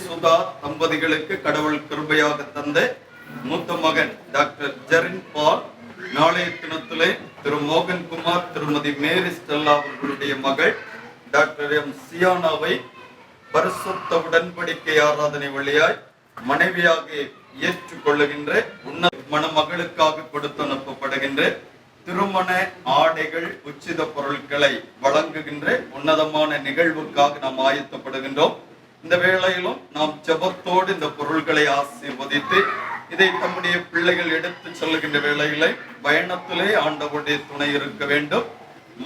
சுதா தம்பதிகளுக்கு கடவுள் கிருபையாக தந்த மூத்த மகன் டாக்டர் ஜெரின் பால், நாளைய தினத்திலே திரு மோகன்குமார் திருமதி மேரி ஸ்டெல்லா அவர்களுடைய மகள் டாக்டர் எம் சியானாவை பரிசுத்த உடன்படிக்கை ஆராதனை வழியாய் மனைவியாக ஏற்றுக்கொள்ளுகின்ற மணமகளுக்காக கொடுத்து அனுப்பப்படுகின்ற திருமண ஆடைகள், உச்சித பொருட்களை வழங்குகின்ற உன்னதமான நிகழ்வுக்காக நாம் ஆயத்தப்படுகின்றோம். இந்த வேளையிலும் நாம் ஜெபத்தோடு இந்த பொருட்களை ஆசீர்வதித்து இதை தம்முடைய பிள்ளைகள் எடுத்து செல்லுகின்ற வேளையிலே பயணத்திலே ஆண்டவருடைய துணை இருக்க வேண்டும்.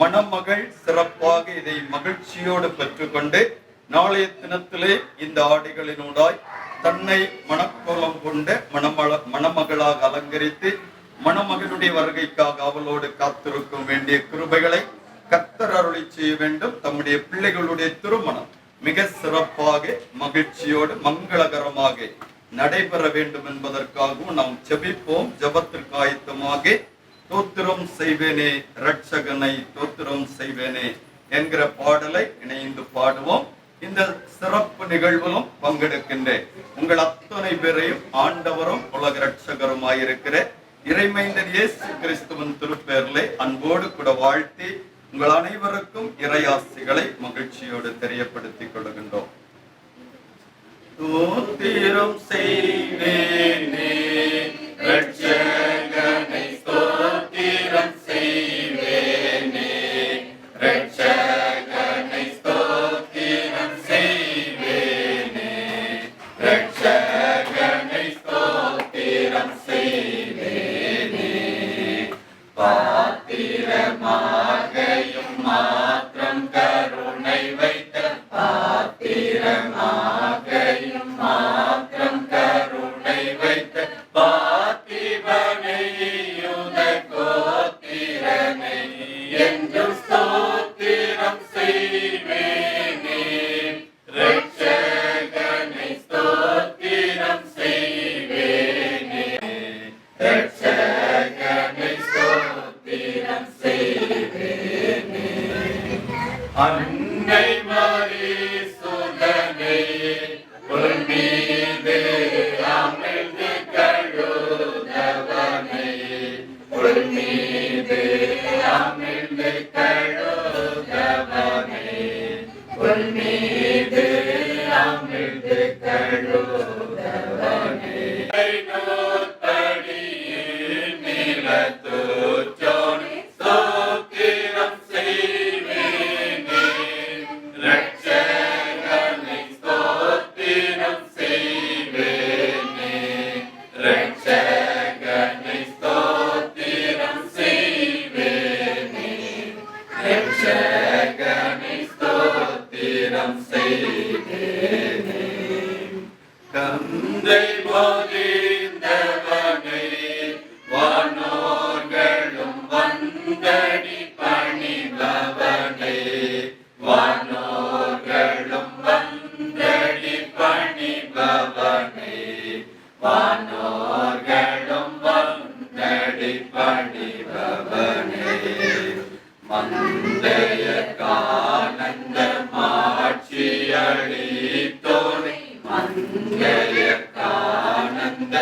மணமகள் சிறப்பாக இதை மகிழ்ச்சியோடு பெற்றுக்கொண்டு நாளைய தினத்திலே இந்த ஆடைகளினூடாய் தன்னை மணக்கோலம் கொண்ட மணமகளாக அலங்கரித்து மணமகனுடைய வருகைக்காக அவளோடு காத்திருக்கும் வேண்டிய கிருபைகளை கர்த்தர் அருளி செய்ய வேண்டும். தம்முடைய பிள்ளைகளுடைய திருமணம் மிக சிறப்பாக மகிழ்ச்சியோடு மங்களகரமாக நடைபெற வேண்டும் என்பதற்காகவும் நாம் ஜெபிப்போம். ஜெபத்திற்கு ஆயத்தமாக தோத்திரம் செய்வேனே இரட்சகனை தோத்திரம் செய்வேனே என்கிற பாடலை இணைந்து பாடுவோம். இந்த சிறப்பு நிகழ்விலும் பங்கெடுக்கின்ற உங்கள் அத்தனை பேரையும் ஆண்டவரும் உலக இரட்சகருமாயிருக்கிற இறைமைந்தர் இயேசு கிறிஸ்துவின் திருப்பெயரிலே அன்போடு கூட வாழ்த்தி உங்கள் அனைவருக்கும் இறையாசிகளை மகிழ்ச்சியோடு தெரியப்படுத்திக் கொள்கின்றோம். தோத்திரம் செய்வேனே இரட்சகனை ஸ்தோத்திரம் செய்வேனே இரட்சகனை ஸ்தோத்திரம் செய்வேனே இரட்சகனை ஸ்தோத்திரம் செய்வேனே பாத்திரமாகையும் மாத்திரம் கருணை வைத்த பாத்திரமாகையும் மாத்திரம் கருணை வைத்த பாத்திவனை யுத கோத்திரனை என்று ஸ்தோத்திரம் செய்வேனே இரட்சகனை ஸ்தோத்திரம் செய்வேனே இரட்சகனை ஸ்தோத்திரம் செய்வேனே அன்னை மரி சுதனை உன் மீது அமிழ்ந்து கழுதவனை உன் மீது அமிழ்ந்து கழுதவனை உன் மீது அமிழ்து கழுதவனை நூத்தடியில் நிலத்தூற்றோன் ஸ்தோத்திரம் செய்வேனே இரட்சகனை ஸ்தோத்திரம் செய்வேனே இரட்சகனை ஸ்தோத்திரம் செய்வேனே இரட்சகனை ஸ்தோத்திரம் செய்வேனே கந்தை போதிந்தவனை வானோர்களும் வந்தடி பணிபவனை வானோர்களும் வந்தடி பணிபவனை வானோர்களும் வந்தடி பணிபவனை மந்தைய கானந்த மாட்சி அளித்தோனை மந்தைய கானந்த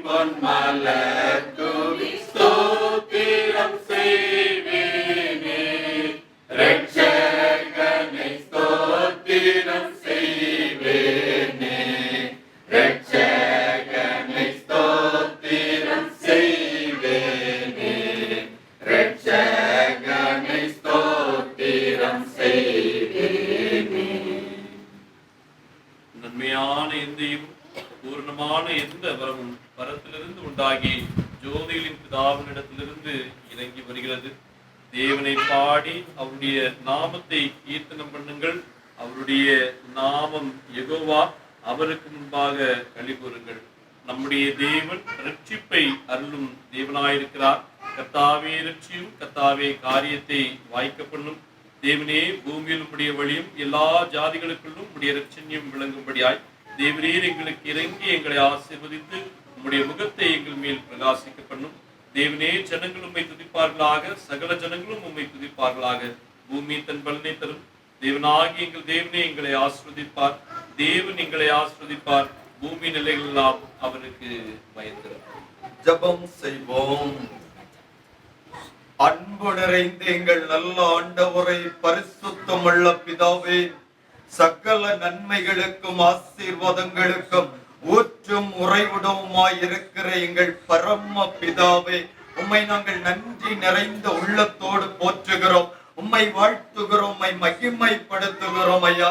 பொன்மலர் தூவி ஸ்தோத்திரம் செய்வேனே. இரட்சகனை ஸ்தோத்திரம் செய்வேனே. இரட்சகனை ஸ்தோத்திரம் செய்வேனே. இரட்சகனை ஸ்தோத்திரம் செய்வேனே. நன்மையான எந்தையும் பூர்ணமான எந்த வரமும் பரத்திலிருந்து உண்டாகி ஜோதிகளின் பிதாவினிடத்திலிருந்து இறங்கி வருகிறது. தேவனை பாடி அவருடைய நாமத்தை கீர்த்தனம் பண்ணுங்கள். அவருடைய நாமம் யெகோவா, அவருக்கு முன்பாக களி கூறுங்கள். நம்முடைய தேவன் ரட்சிப்பை அருளும் தேவனாயிருக்கிறார். கர்த்தாவே ரட்சியும், கர்த்தாவே காரியத்தை வாய்க்க பண்ணும். தேவனே, பூமியில் உடைய வழியும் எல்லா ஜாதிகளுக்குள்ளும் உடைய ரட்சணியும் விளங்கும்படியாய் தேவரீர் எங்களுக்கு இறங்கி எங்களை ஆசீர்வதித்து உம்முடைய முகத்தை எங்கள் மேல் பிரகாசிக்க பண்ணும். தேவனே, ஜனங்கள் உம்மை துதிப்பார்களாக, சகல ஜனங்களும் உம்மை துதிப்பார்களாக. பூமி தன் பலனை தரும். தேவனாகி எங்கள் தேவனே எங்களை ஆசீர்வதிப்பார். தேவன் எங்களை ஆசீர்வதிப்பார். பூமி நிலைகள் எல்லாம் அவருக்கு பயந்திரும். ஜெபம் செய்வோம். அன்பு நிறைந்த எங்கள் நல்ல ஆண்டவரை, பரிசுத்தமுள்ள பிதாவே, சகல நன்மைகளுக்கும் ஆசீர்வாதங்களுக்கும் ஊற்றும் உறைவிடவுமாய் இருக்கிற எங்கள் பரம பிதாவே, உம்மை நாங்கள் நன்றி நிறைந்த உள்ளத்தோடு போற்றுகிறோம், உம்மை வாழ்த்துகிறோம், உம்மை மகிமைப்படுத்துகிறோம். ஐயா,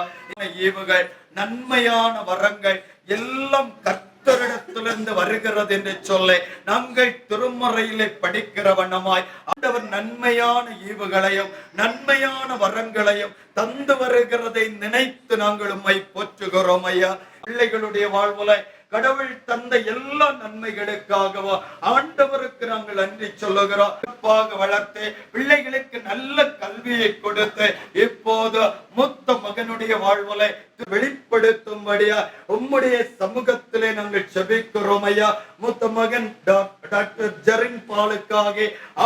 ஈவுகள் நன்மையான வரங்கள் எல்லாம் கர்த்தரிடத்திலிருந்து வருகிறது என்று சொல்ல நாங்கள் திருமறையிலே படிக்கிற வண்ணமாய் ஆண்டவர் நன்மையான ஈவுகளையும் நன்மையான வரங்களையும் தந்து வருகிறதை நினைத்து நாங்கள் உம்மை போற்றுகிறோம். ஐயா, பிள்ளைகளுடைய வாழ்வுல கடவுள் தந்த எல்லா நன்மைகளுக்காகவோ ஆண்டவருக்கு நாங்கள் நன்றி சொல்லுகிறோம். வளர்த்து பிள்ளைகளுக்கு நல்ல கல்வியை கொடுத்து இப்போது மூத்த மகனுடைய வாழ்வுல வெளிப்படுத்தும்படியா உம்முடைய சமூகத்திலே நாங்கள் செபிக்கிறோம். ஐயா, மூத்த மகன் டாக்டர் ஜெரின் பாலுக்காக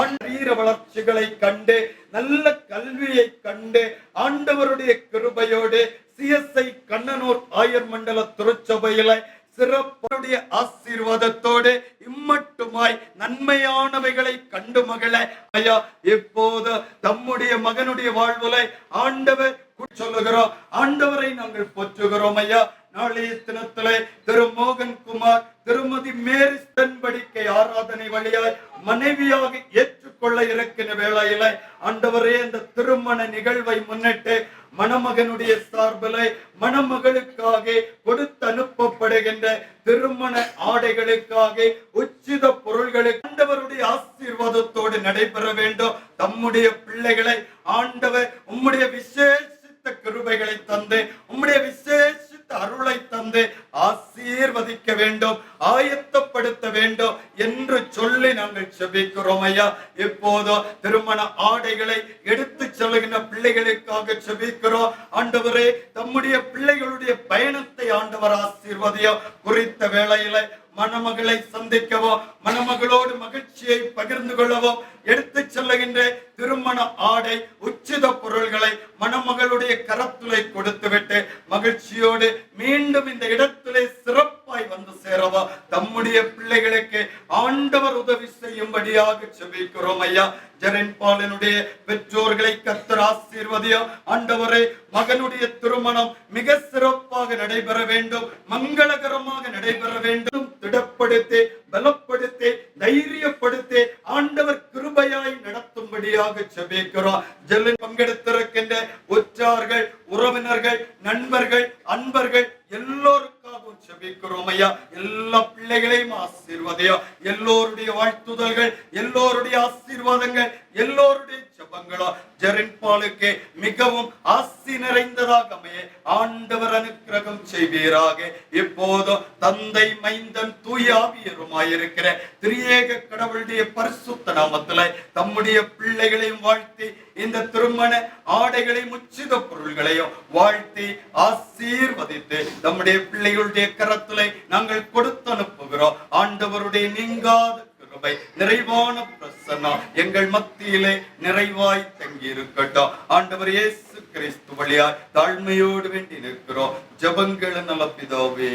ஆண்டீர வளர்ச்சிகளை கண்டு நல்ல கல்வியை கண்டு ஆண்டவருடைய கிருபையோடு CSI கண்ணனூர் ஆயர் மண்டல திருச்சபையில சிறப்புடைய ஆசீர்வாதத்தோடு இம்மட்டுமாய் நன்மையானவைகளை கண்டு மகள ஐயா, இப்போது தம்முடைய மகனுடைய வாழ்வுல ஆண்டவர் சொல்லுகிறோம். ஆண்டவரை நாங்கள் போற்றுகிறோம். ஐயா, நாளைய தினத்திலே திரு மோகன் குமார் திருமதி மேரி தென்படிக்கை ஆராதனை வழியாய் மனைவியாக ஏற்றுக்கொள்ள இருக்கிற வேளையில ஆண்டவரே, அந்த திருமண நிகழ்வை முன்னிட்டு மணமகனுடைய சார்பில் மணமகளுக்காக கொடுத்து அனுப்பப்படுகின்ற திருமண ஆடைகளுக்காக உச்சித பொருள்களுக்கு ஆண்டவருடைய ஆசீர்வாதத்தோடு நடைபெற வேண்டும். தம்முடைய பிள்ளைகளை ஆண்டவர் உம்முடைய விசேஷித்த கிருபைகளை தந்து உம்முடைய விசேஷித்த அருளை தந்து ஆசீர்வதிக்க வேண்டும், ஆயத்தப்படுத்த வேண்டும் என்று சொல்லி நாங்கள் செபிக்கிறோம். ஐயா, இப்போதோ திருமண ஆடைகளை எடுத்து செல்லுகின்ற பிள்ளைகளுக்காக செபிக்கிறோம். ஆண்டவரே, தம்முடைய பிள்ளைகளுடைய பயணத்தை ஆண்டவர் ஆசீர்வதியோ. குறித்த வேளையில மணமகளை சந்திக்கவோ மணமகளோடு மகிழ்ச்சியை பகிர்ந்து கொள்ளவோ எடுத்து செல்லுகின்ற திருமண ஆடை உச்சித பொருள்களை மணமகளுடைய கரத்திலே கொடுத்துவிட்டு மகிழ்ச்சியோடு மீண்டும் இந்த இடத்திலே சிறப்பாய் வந்து சேரவோ தம்முடைய பிள்ளைகளுக்கு ஆண்டவர் உதவி செய்யும்படியாக செபிக்கிறோம். ஐயா, ஜெரின் பாலனுடைய பெற்றோர்களை கர்த்தர் ஆசீர்வதியோ. ஆண்டவரே, மகனுடைய திருமணம் மிக சிறப்பாக நடைபெற வேண்டும், மங்களகரமாக நடைபெற வேண்டும். திடப்படுத்தி பலப்படுத்தி தைரியப்படுத்தி ஆண்டவர் கிருபையாய் நடத்தும்படியாக செபிக்கிறோம். ஜெல்லில் பங்கெடுத்திருக்கின்ற உற்றார்கள், உறவினர்கள், நண்பர்கள், அன்பர்கள் எல்லோருக்காகவும் செபிக்கிறோம். ஐயா, எல்லா பிள்ளைகளையும் ஆசீர்வதியோ. எல்லோருடைய வாழ்த்துதல்கள், எல்லோருடைய ஆசீர்வாதங்கள், எல்லோருடைய ஜெபங்களோ ஜெரின் பாலுக்கு மிகவும் ஆசி நிறைந்ததாக அமைய ஆண்டவர் அனுக்கிரகம் செய்வீராக. இப்போது தந்தை, மைந்தன், தூய ஆவியருமாயிருக்கிற திரியேக கடவுளுடைய பரிசுத்த நாமத்திலே தம்முடைய பிள்ளைகளையும் வாழ்த்தி இந்த திருமண ஆடைகளையும் உச்சித பொருள்களையும் வாழ்த்தி ஆசீர்வதித்து நம்முடைய பிள்ளைகளுடைய கரத்திலே நாங்கள் கொடுத்து அனுப்புகிறோம். ஆண்டவருடைய நீங்காத கிருபை, நிறைவான பிரசன்னம் எங்கள் மத்தியிலே நிறைவாய் தங்கி இருக்கட்டும். ஆண்டவர் இயேசு கிறிஸ்து வழியாய் தாழ்மையோடு வேண்டி நிற்கிறோம். ஜெபங்கள் நல்ல பிதாவே.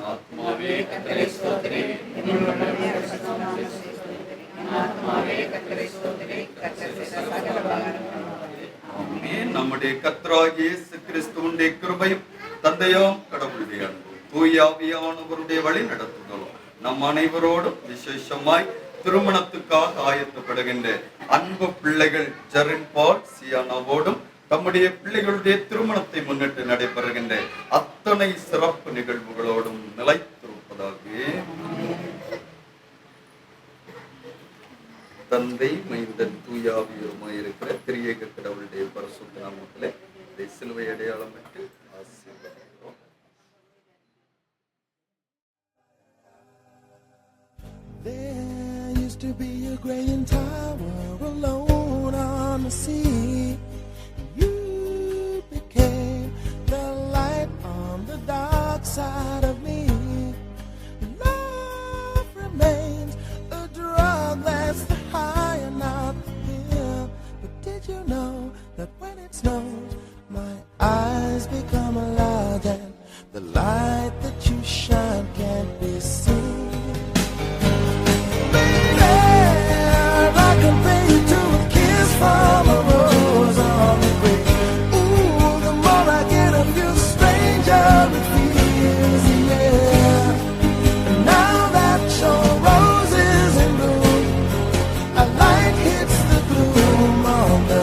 ஆத்மாவே கர்த்தரை ஸ்தோத்திரி. ஆமென். நம்முடைய கர்த்தராகிய இயேசு கிறிஸ்துவினுடைய கிருபையும் தந்தையாம் கடவுளுடைய அன்பும் தூய ஆவியானவருடைய வழி நடத்துதலும் நம் அனைவரோடும் விசேஷமாய் திருமணத்துக்காக ஆயத்தப்படுகின்ற அன்பு பிள்ளைகள் ஜெரின் பால் சியானாவோடும் தம்முடைய பிள்ளைகளுடைய திருமணத்தை முன்னிட்டு நடைபெறுகின்ற அத்தனை சிறப்பு நிகழ்வுகளோடும் நிலைத்திருப்பதாக. தந்தை மைந்தன் தூயாவியுமாய் இருக்கிற திரியேக கடவுளுடைய பரிசுத்த நாமத்திலே இதை சிலுவை அடையாளமிட்டு ஆசீர்வதிக்கிறோம். There used to be a graying tower alone on the sea. You became the light on the dark side of me. Love remains a drug that's the high and not the pill. But did you know that when it snows, my eyes become large and the light that you shine can't be seen? I compare you to a kiss from a rose on the grave. Ooh, the more I get of you, the stranger it feels, yeah. And now that your rose is in bloom, a light hits the gloom on the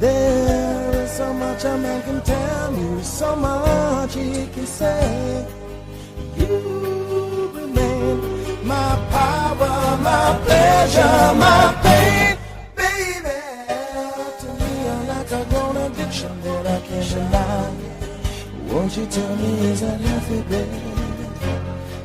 There is so much a man can tell you, so much he can say. You remain my power, my pleasure, my pain, baby. To me, you're like a grown addiction that I can't deny. Won't you tell me, is that healthy, baby?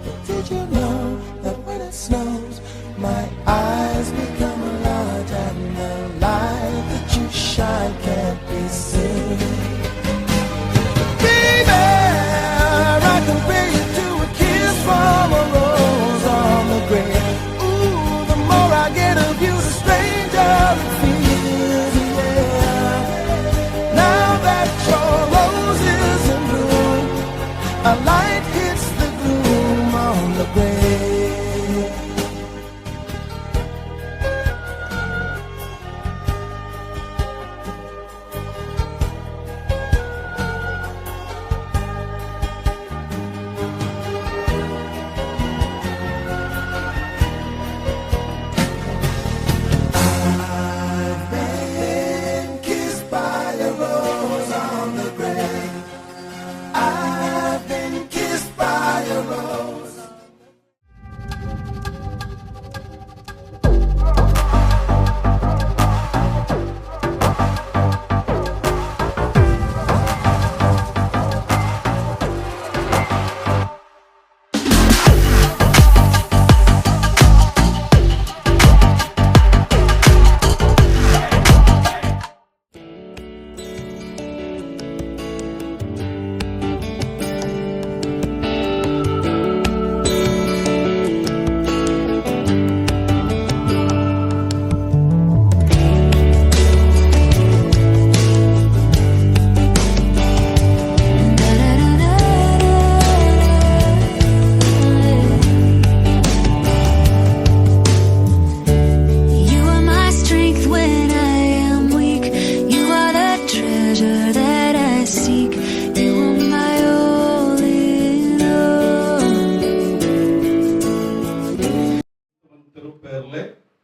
But did you know that when it snows, my eyes become large and the light that you shine can't be seen? Baby, I compare you to a kiss from a rose on the grave. Ooh, the more I get of you, the stranger it feels, yeah. Now that your rose is in bloom, a light hits the gloom on the grave.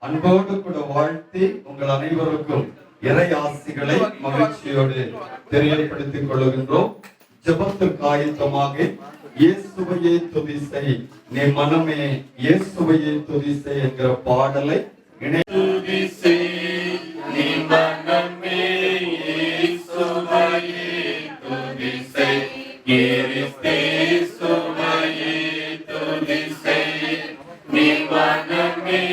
அன்போடு கூட வாழ்த்தி உங்கள் அனைவருக்கும் இறை ஆசிகளை மகிழ்ச்சியோடு தெரியப்படுத்திக் கொள்கின்றோம். ஜெபத்திற்கு ஆயத்தமாக இயேசுவையே துதி செய் நீ மனமே இயேசுவையே துதி செய் என்கிற பாடலை துதி செய் நீ மனமே இயேசுவையே துதி செய் கிறிஸ்தேசுவையே துதி செய் நீ மனமே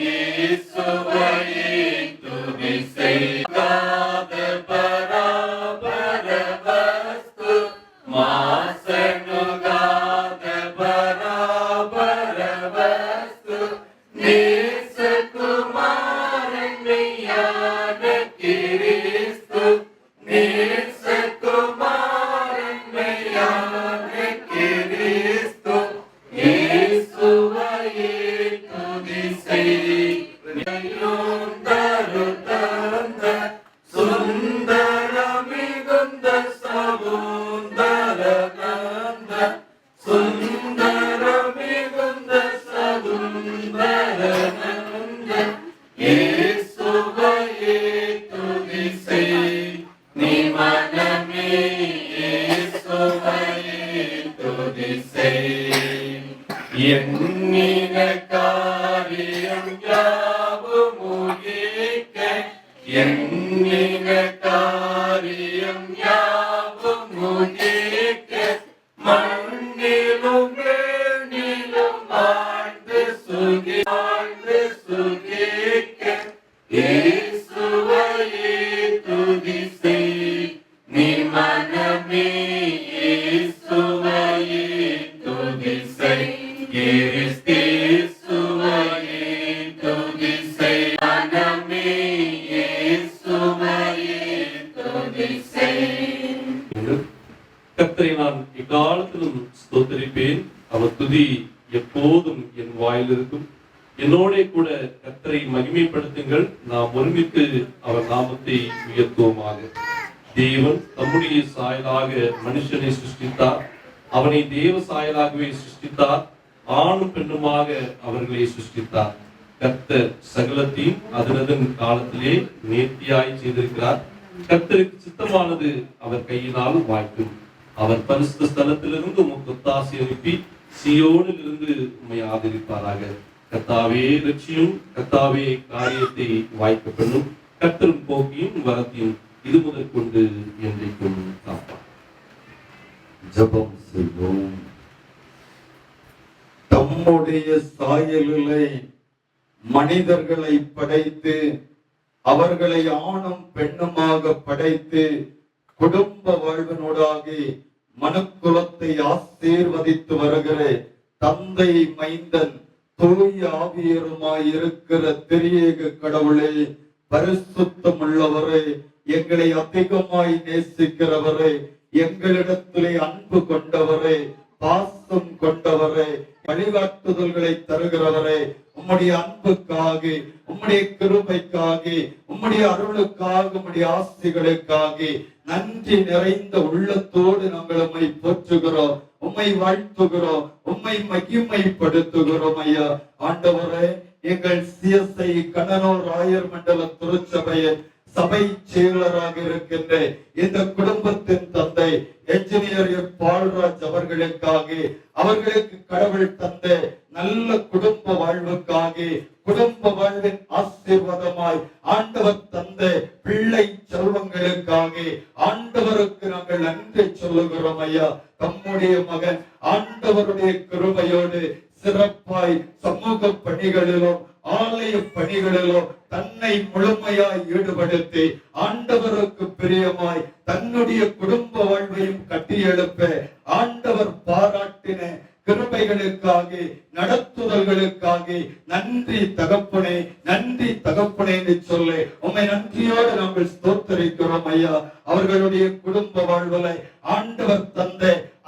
இயேசுவையே துதி செய் காத பராபர வஸ்து மாசனுகாத பராபர துதி செய் தரு தந்த சுந்தர மிகுந்த சகுந்தர நந்த சுந்தர மிகுந்த சகுந்தர நந்த இயேசுவையே துதி செய் நீ மனமே இயேசுவையே துதி செய் எண்ணின காரியம் யாவும் முகிக்க எண்ணின காரியம் யாவும் முகிக்க மண்ணிலும் வேணிலும் ஆழ்ந்து சுகிக்க இயேசுவையே துதி செய் நீ மனமே இயேசுவையே துதி செய் கிறிஸ்துவையே துதி செய் மனமே இயேசுவையே துதி செய். கர்த்தரை நான் எக்காலத்திலும் ஸ்தோத்திரிப்பேன். அவர் துதி எப்போதும் என் வாயில் இருக்கும். என்னோட கூட கர்த்தரை மகிமைப்படுத்துங்கள். நாம் ஒருமித்து அவர் நாமத்தை உயர்த்துவோமாக. தேவன் தம்முடைய சாயலாக மனுஷனை சிருஷ்டித்தார். அவனை தேவ சாயலாகவே சிருஷ்டித்தார். ஆணும் பெண்ணுமாக அவர்களை சிருஷ்டித்தார். கர்த்தர் சகலத்தையும் அதனதன் காலத்திலே நேர்த்தியாய் செய்திருக்கிறார். கர்த்தருக்கு சித்தமானது அவர் கையினால் வாய்க்கும். அவர் பரிசுத்த ஸ்தலத்திலிருந்து உமக்கு ஒத்தாசை அனுப்பி சீயோனில் இருந்து உம்மை ஆதரிப்பாராக. கர்த்தாவே ரட்சியும், கர்த்தாவே காரியத்தை வாய்க்க பண்ணும். கர்த்தரும் போக்கியும் வரத்தையும் இது முதற் கொண்டு என்றைக்கும் காப்பார். ஜெபம் செய்வோம். தம்முடைய சாயலிலே மனிதர்களை படைத்து அவர்களை ஆணும் பெண்ணுமாக படைத்து குடும்ப வாழ்வினூடாகி மனுக்குலத்தை ஆசீர்வதித்து வருகிற தந்தை மைந்தன் தூய ஆவியருமாய் இருக்கிற திரியேக கடவுளே, பரிசுத்தம் உள்ளவரே, எங்களை அதிகமாய் நேசிக்கிறவரே, எங்களிடத்திலே அன்பு கொண்டவரே, பாசம் கொண்டவரே, வழிகாட்டுதல்களை தருகிறவரே, உம்முடைய அன்புக்காக, உம்முடைய கிருபைக்காக, உம்முடைய அருளுக்காக, உம்முடைய ஆசைகளுக்காக நன்றி நிறைந்த உள்ளத்தோடு நாங்கள் உம்மை போற்றுகிறோம், உம்மை வாழ்த்துகிறோம், உம்மை மகிமைப்படுத்துகிறோம். ஐயா ஆண்டவரே, எங்கள் சிஎஸ்ஐ கண்ணனூர் ராயர் மண்டல திருச்சபையின் சபை செயலராக இருக்கின்ற இந்த குடும்பத்தின் தந்தை என்ஜினியர் பால்ராஜ் அவர்களுக்காக, அவர்களுக்கு கடவுள் தந்த நல்ல குடும்ப வாழ்வுக்காக, குடும்ப வாழ்வின் ஆசீர்வாதமாய் ஆண்டவர் தந்த பிள்ளை செல்வங்களுக்காக ஆண்டவருக்கு நாங்கள் நன்றி சொல்லுகிறோம். ஐயா, தம்முடைய மகன் ஆண்டவருடைய கிருபையோடு சிறப்பாய் சமூக பணிகளிலும் ஆலய பணிகளிலும் தன்னை முழுமையாய் ஈடுபடுத்தி ஆண்டவருக்கு பிரியமாய் தன்னுடைய குடும்ப வாழ்வையும் கட்டியெழுப்ப ஆண்டவர் பாராட்டின கிருபைகளுக்காக, நடத்துதல்களுக்காக நன்றி தகப்பனே, நன்றி தகப்பனே என்று சொல்லி உம்மை நன்றியோடு நாங்கள் ஸ்தோத்தரிக்கிறோம். ஐயா, அவர்களுடைய குடும்ப வாழ்வலை ஆண்டவர் தந்த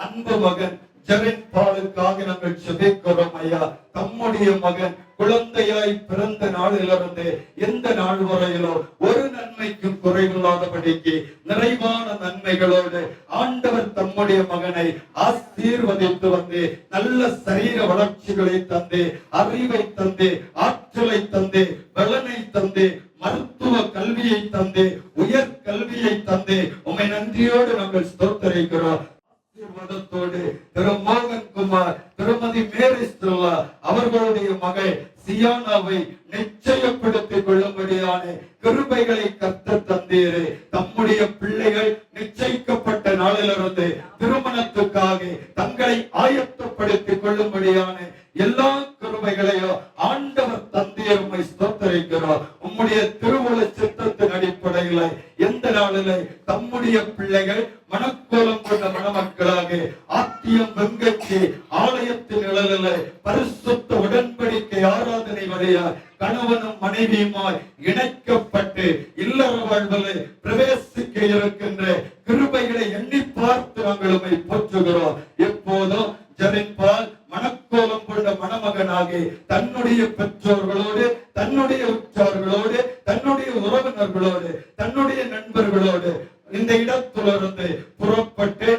அன்பு மகன் ஜெரின் பாலுக்காக நாங்கள் செபிக்கிறோம். ஐயா, தம்முடைய மகன் குழந்தையாய் பிறந்த நாளிலிருந்து எந்த நாள் வரையிலோ ஒரு நன்மைக்கும் குறைவில்லாதபடிக்கு நிறைவான நன்மைகளோடு ஆண்டவர் தம்முடைய மகனை ஆசீர்வதித்து வந்து நல்ல சரீர வளர்ச்சிகளை தந்து, அறிவை தந்து, ஆற்றலை தந்து, பலனை தந்து, மருத்துவ கல்வியை தந்து, உயர் கல்வியை தந்து உம்மை நன்றியோடு நாங்கள் ஸ்தோத்தரிக்கிறோம். ஆசீர்வாதத்தோடு திரு மோகன் குமார், திருமதி மேரி ஸ்டெல்லா அவர்களுடைய மகள் சியானாவை நிச்சயப்படுத்திக் கொள்ளும்படியான கிருபைகளை கர்த்தர் தந்தீரே. தம்முடைய பிள்ளைகள் நிச்சயிக்கப்பட்ட நாளிலிருந்து திருமணத்துக்காக தங்களை ஆயத்தப்படுத்திக் கொள்ளும்படியான எல்லா கிருபைகளையும் ஆண்டவர் தந்தீர் உம்மை ஸ்தோத்தரிக்கிறோம். உம்முடைய திருவுள சித்தத்தின் அடிப்படையில் எந்த நாளிலே தம்முடைய பிள்ளைகள் மனக்கோலம் கொண்ட மணமக்களாக ஆத்தியம் வெங்கச்சி ஆலயத்தின் நிழலில் பரிசுத்த உடன்படிக்கை ஆராதனை வழியா கணவனும் மனைவியுமாய் இணைக்கப்பட்டு இல்லற வாழ்வில் பிரவேசிக்க இருக்கின்ற கிருபைகளை எண்ணி பார்த்து நாங்கள் உம்மை போற்றுகிறோம். எப்போதும் ஜெரின் பால் மனக்கோலம் மணக்கோலம் கொண்ட மணமகனாகி தன்னுடைய பெற்றோர்களோடு, தன்னுடைய உற்றார்களோடு, தன்னுடைய உறவினர்களோடு, தன்னுடைய நண்பர்களோடு இந்த இடத்திலிருந்து புறப்பட்டு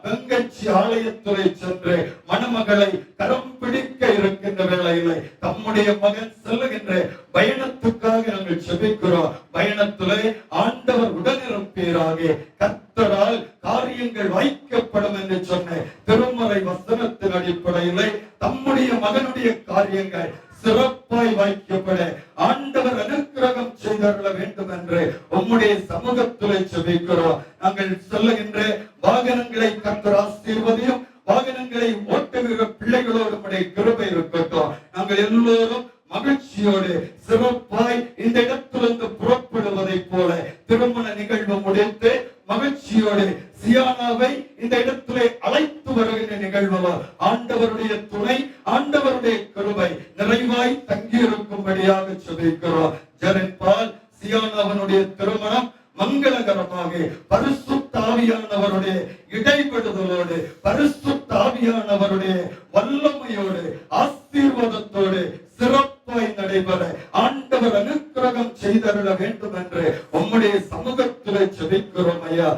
கங்கச்சி ஆலயத்துறை சென்று மணமகளை கரம் பிடிக்க இருக்கின்ற வேளையிலே தம்முடைய மகன் செல்லுகின்ற பயணத்துக்காக நாங்கள் செபிக்கிறோம். பயணத்திலே ஆண்டவர் உடனிருப்பீராக, கர்த்தரால் காரியங்கள் வைக்கப்படும் என்று சொன்ன திருமறை வசனத்தின் அடிப்படையிலே தம்முடைய மகனுடைய காரியங்கள் சிறப்பாய் வாய்க்கப்பட ஆண்டவர் அனுக்கிரகம் செய்தருள வேண்டும் என்று உம்முடைய சமூகத்திலே செபிக்கிறோம். நாங்கள் சொல்லுகின்ற வாகனங்களை கர்த்தர் ஆசீர்வதியும், வாகனங்களை ஓட்டுகிற பிள்ளைகளோடு உம்முடைய கிருபை இருக்கட்டும். நாங்கள் எல்லோரும் மகிழ்ச்சியோடு சிறப்பாய் இந்த இடத்திலிருந்து புறப்படுவதை போல திருமண நிகழ்வு முடித்து மகிழ்ச்சியோடு சியானாவை இந்த இடத்திலே அழைத்து வருகின்ற நிகழ்வு ஆண்டவருடைய துணை, ஆண்டவருடைய கிருபை நிறைவாய் தங்கியிருக்கும்படியாக செபிக்கிறோம். ஜெரின்பால் சியானாவனுடைய திருமணம் மங்களகரமாக பரிசுத்த ஆவியானவருடைய இடைபடுதலோடு, பரிசுத்த ஆவியானவருடைய வல்லமையோடு, ஆசீர்வாதத்தோடு சிறப்பாய் நடைபெற ஆண்டவர் அனுக்கிரகம் செய்தருள வேண்டும் என்று உம்முடைய சமூகத்திலே செபிக்கிறோம். ஐயா,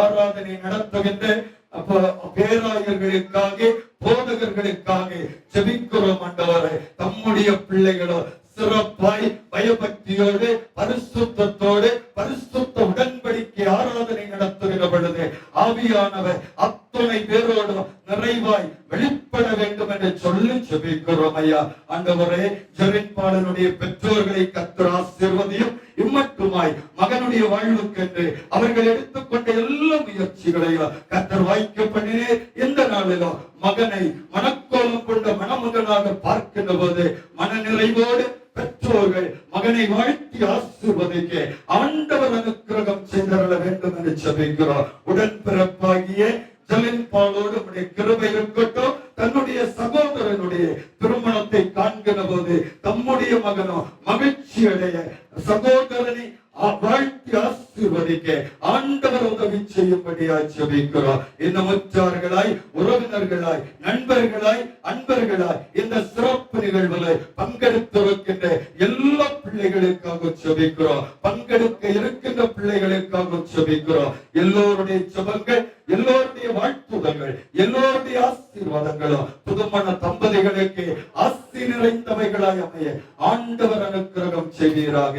ஆராதனை நடத்துகின்ற பேராயர்களுக்காக, போதகர்களுக்காக செபிக்கிறோம். ஆண்டவரே, தம்முடைய பிள்ளைகளோ சிறப்பாய் பயபக்தியோடு, பரிசுத்தத்தோடு, பரிசுத்த உடன்படிக்கை ஆராதனை நடத்துகிற பொழுது ஆவியானவர் அத்தனை பேரோடும் நிறைவாய் வெளிப்பட வேண்டும் என்று சொல்லி செபிக்கிறோம். ஐயா, ஆண்டவரே, ஜெரின்பாலனுடைய பெற்றோர்களை கர்த்தர் ஆசீர்வதியும். இம்மட்டுமாய் மகனுடைய வாழ்வுக்கென்று அவர்கள் எடுத்துக்கொண்ட எல்லா முயற்சிகளையும் கர்த்தர் வாய்க்க பண்ணினே இந்த நாளிலும் மகனை மணக்கோலம் கொண்ட மணமகனாக பார்க்கின்ற போது மன நிறைவோடு பெற்றோர்கள் மகனை வாழ்த்தி ஆசீர்வதிக்க ஆண்டவர் அனுக்கிரகம் செய்தருள வேண்டும் என்று செபிக்கிறோம். உடன்பிறப்பாகிய ஜெரின்பாலோடு உம்முடைய கிருபை இருக்கட்டும். தன்னுடைய சகோதரனுடைய திருமணத்தை காண்கிற போது தம்முடைய மகனோ மகிழ்ச்சி அடைய, சகோதரனை வாழ்த்தி ஆசீர்வதிக்க ஆண்டவர் உதவி செய்யும்படியாய் செபிக்கிறோம். இந்த முற்றார்களாய், உறவினர்களாய், நண்பர்களாய், அன்பர்களாய் இந்த சிறப்பு நிகழ்வுகளை பங்கெடுத்திருக்கின்ற எல்லா பிள்ளைகளுக்காக செபிக்கிறோம். பங்கெடுக்க இருக்கின்ற பிள்ளைகளுக்காக செபிக்கிறோம். எல்லோருடைய ஜெபங்கள், எல்லோருடைய வாழ்த்துதல்கள், எல்லோருடைய ஆசீர்வாதங்களும் புதுமண தம்பதிகளுக்கு ஆசி நிறைந்தவைகளாய் அமைய ஆண்டவர் அனுக்கிரகம் செய்வீராக.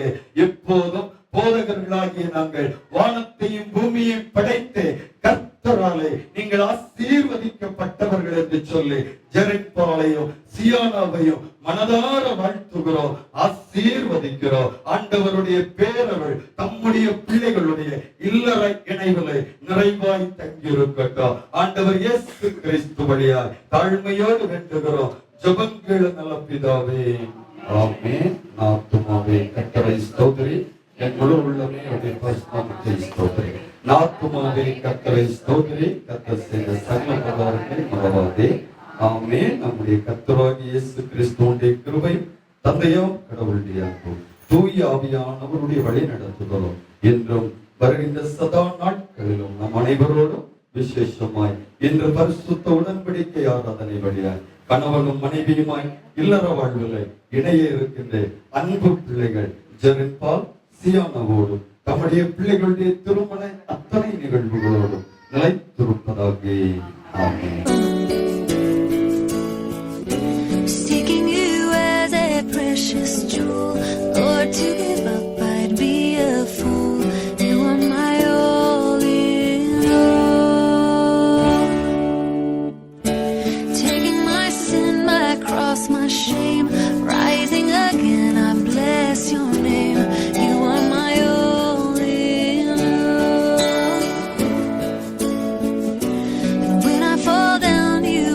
எப்போதும் போதகர்களாகிய நாங்கள் வானத்தையும் பூமியையும் படைத்து கர்த்தராலே நீங்கள் ஆசீர்வதிக்கப்பட்டவர்கள் என்று சொல்லி ஜெரின்பாலையும் சியானாவையும் மனதார வாழ்த்துகிறோம், ஆசீர்வதிக்கிறோம். ஆண்டவருடைய பேரருள் தம்முடைய பிள்ளைகளுடைய இல்லற இணைவுகளை நிறைவாய் தங்கியிருக்கட்டும். ஆண்டவர் இயேசு கிறிஸ்து வழியாய் தாழ்மையோடு வேண்டுகிறோம். ஜெபங்கள் நல்ல பிதாவே, ஆமென். ஆத்துமாவே கர்த்தரை ஸ்தோத்திரி, என் முழு உள்ளமே அவருடைய பரிசுத்தத்தை ஸ்தோத்திரி. ஆத்துமாவே கர்த்தரை ஸ்தோத்திரி, கர்த்தர் செய்த சகல உபகாரங்களை மறவாதே. ஆமென். நம்முடைய கர்த்தராகிய இயேசு கிறிஸ்துவின் கிருபை, தந்தையாம் கடவுளுடைய அன்பும், தூய ஆவியானவருடைய வழி நடத்துதலும் என்றும் வருகின்ற சதா நாட்களிலும் நம் அனைவரோடும் விசேஷமாய் இன்று பரிசுத்த உடன்படிக்கை ஆராதனை வழியாய் கணவனும் மனைவியுமாய் இல்லற வாழ்வில் இணைய இருக்கின்ற அன்பு பிள்ளைகள் ஜெரின்பால் சியானாவோடும் தம்முடைய பிள்ளைகளுடைய திருமண அத்தனை நிகழ்வுகளோடும் நிலைத்திருப்பதாக. ஆமென். Seeking you as a precious jewel, Lord, to give up I'd be a fool. You are my all in all. Taking my sin, my cross, my shame, rising again, I bless your name. You are my all in all. And when I fall down, you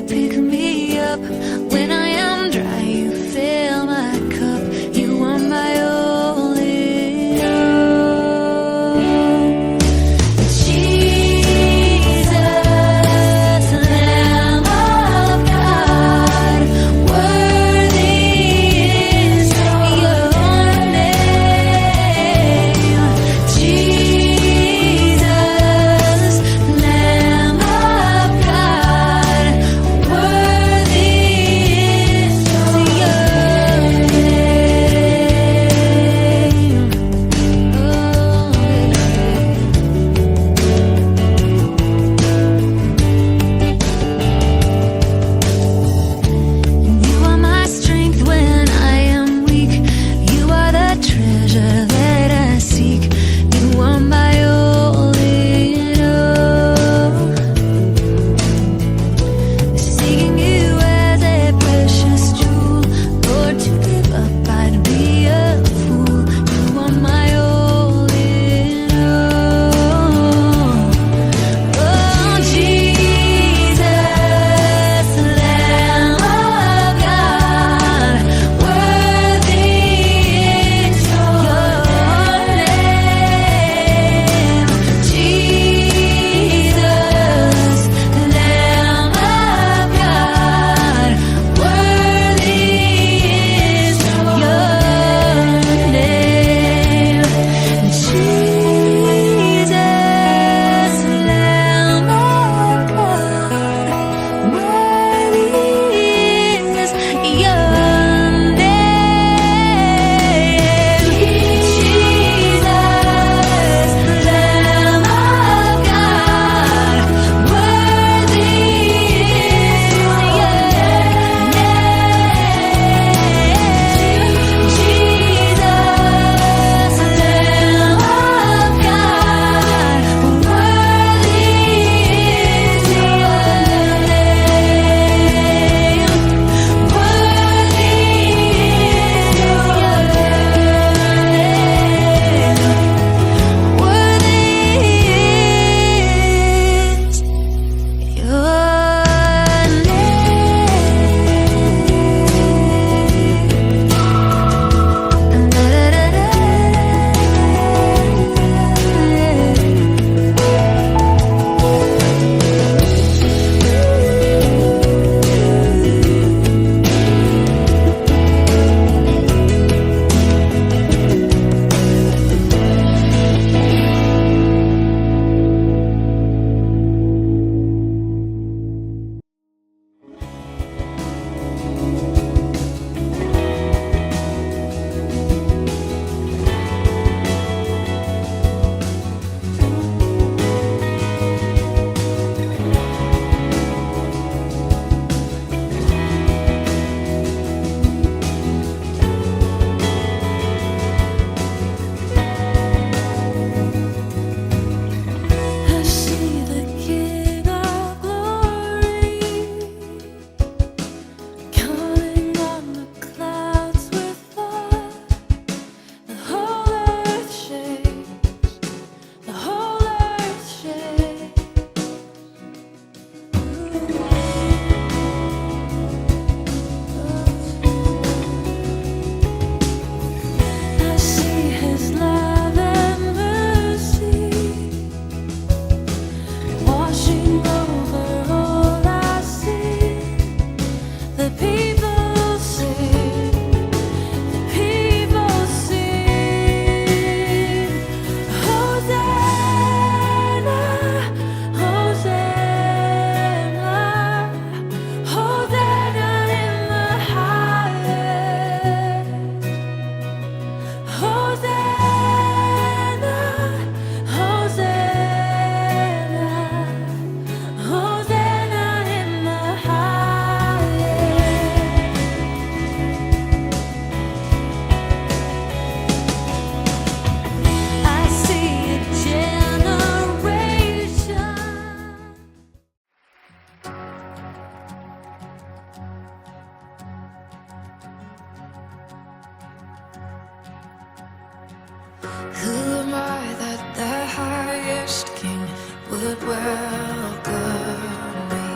Who am I that the highest king would welcome me?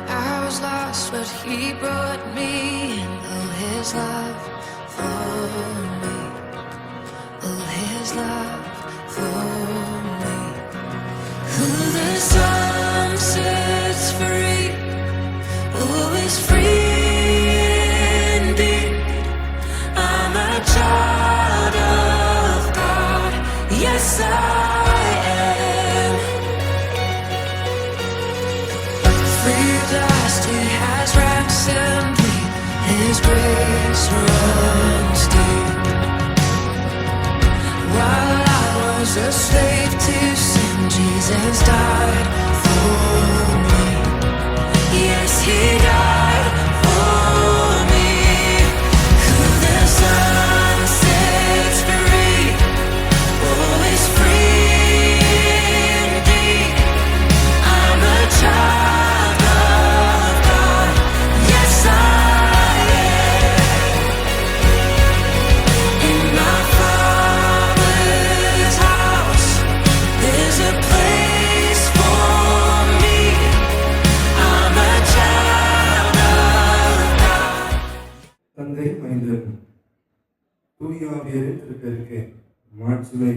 I was lost, but he brought me in. Oh, his love for me. Oh, his love for me. Who the Son sets free, oh, is free indeed. I'm a child of God, yes I am. Free at last, He has ransomed me. His grace runs deep. While I was a slave to sin, Jesus died for me. Yes, He died for me. Who the Son sets free, oh, is free indeed. I'm a child of God, yes I am. In my Father's house there's a place for me. I'm a child of God. தந்தை மைந்தன் தூயாவியரின் திருப்பெருக்கே மாட்சிமை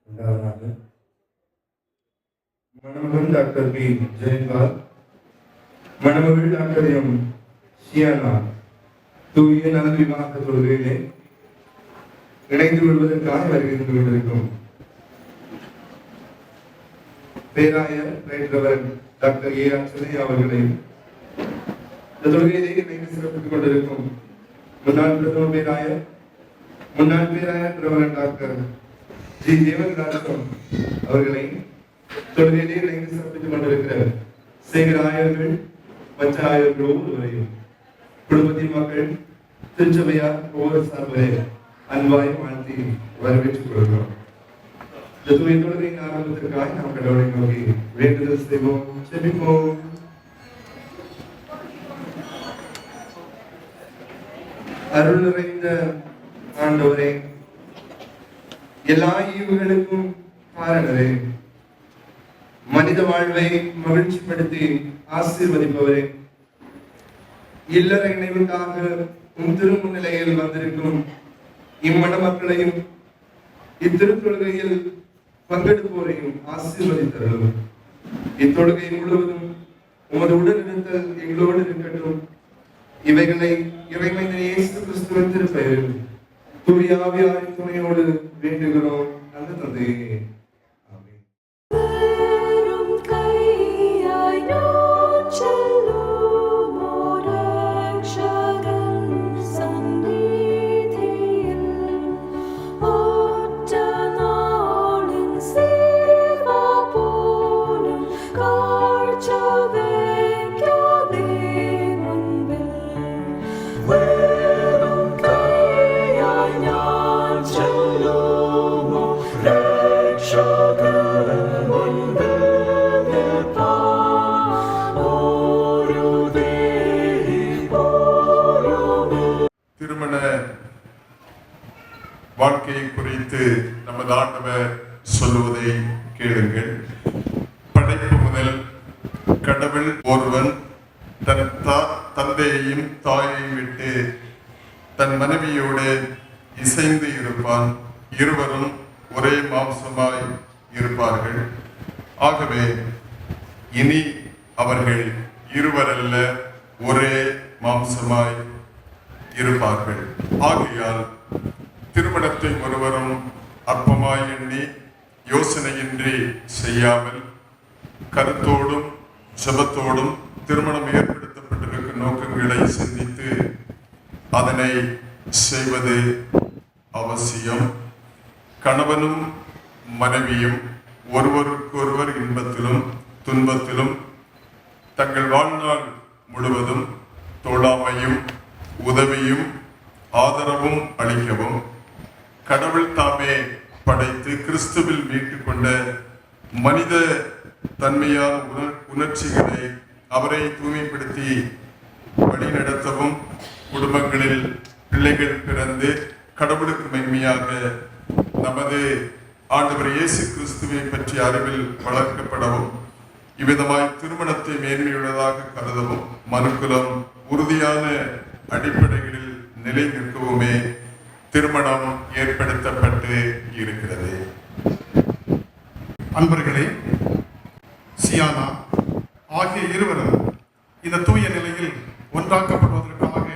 உண்டாவதாக. மணமகன் doctor B Jayapal, மணமகள் doctor M Shiyana தூய நல் விவாக தொழுகையிலே இணைந்து கொள்வதற்காக வருகின்ற கொண்டிருக்கும் பேராயர் ரைட் டாக்டர் ஏ அர்ச்சனை அவர்களை இந்த தொழுகையிலே இணைந்து சிறப்பித்துக் கொண்டிருக்கும் முன்னாள் பிரதம பேராயர் ரெவரண்ட் டாக்டர் ஜி தேவராஜம் அவர்களை தொழுகையிலே இணைந்து சிறப்பித்துக் கொண்டிருக்கிற சேகராயர்கள் மற்ற ஆயர்கள் ஒவ்வொருவரையும் குடும்பத்தின் மக்கள் திருச்சபையார் ஒவ்வொரு சார்பரை அன்பாய் வாழ்த்தி வரவேற்றுக் கொள்கிறோம். இந்த தூய தொழுகையின் ஆரம்பத்திற்காக நாம் கடவுளை நோக்கி வேண்டுதல் செய்வோம், ஜெபிப்போம். அருள் நிறைந்த ஆண்டவரே, எல்லா ஈவுகளுக்கும் காரணரே, மனித வாழ்வை மகிழ்ச்சிப்படுத்தி ஆசீர்வதிப்பவரே, இல்லற இணைவுக்காக உம் திருமுன்னிலையில் வந்திருக்கும் இம்மண மக்களையும் இத்திருத்தொழுகையில் பங்கெடுப்போரையும் ஆசீர்வதித்தருளும். இத்தொழுகை முழுவதும் உமது உடனிருத்தல் எங்களோடு இருக்கட்டும். இவைகளை இறைமைந்தன் இயேசு கிறிஸ்துவின் திருப்பெயரில் தூய ஆவியாரின் துணையோடு வேண்டுகிறோம் நல்ல தந்தையே. ஆமென். திருமண வாழ்க்கையை குறித்து நமது ஆண்டவர் சொல்லுவதை கேளுங்கள். படைப்பு முதல் கடவுள் ஒருவன் தன் தந்தையையும் தாயையும் விட்டு தன் மனைவியோடு இசைந்து இருப்பான். இருவரும் ஒரே மாம்சமாய் இருப்பார்கள். ஆகவே இனி அவர்கள் இருவரல்ல ஒரே மாம்சமாய் இருப்பார்கள். ஆகையால் திருமணத்தை ஒருவரும் அற்பமாய் எண்ணி யோசனையின்றி செய்யாமல் கருத்தோடும் ஜபத்தோடும் திருமணம் ஏற்படுத்தப்பட்டிருக்கும் நோக்கங்களை சிந்தித்து அதனை செய்வது அவசியம். கணவனும் மனைவியும் ஒருவருக்கொருவர் இன்பத்திலும் துன்பத்திலும் தங்கள் வாழ்நாள் முழுவதும் தோழாமையும் உதவியும் ஆதரவும் அளிக்கவும் கடவுள் தாமே படைத்து கிறிஸ்துவில் மீட்டுக் கொண்ட மனித தன்மையான உணர்ச்சிகளை அவரை தூய்மைப்படுத்தி வழிநடத்தவும் குடும்பங்களில் பிள்ளைகள் பிறந்து கடவுளுக்கு மென்மையாக நமது ஆண்டவர் இயேசு கிறிஸ்துவை பற்றிய அறிவில் வளர்க்கப்படவும் இவ்விதமாய் திருமணத்தை மேன்மையுள்ளதாக கருதவும் மனுக்குலம் உறுதியான அடிப்படைகளில் நிலை நிற்கவுமே திருமணம் ஏற்படுத்தப்பட்டு இருக்கிறது. அன்பர்களே, சியானா ஆகிய இருவரும் இந்த தூய நிலையில் ஒன்றாக்கப்படுவதற்காக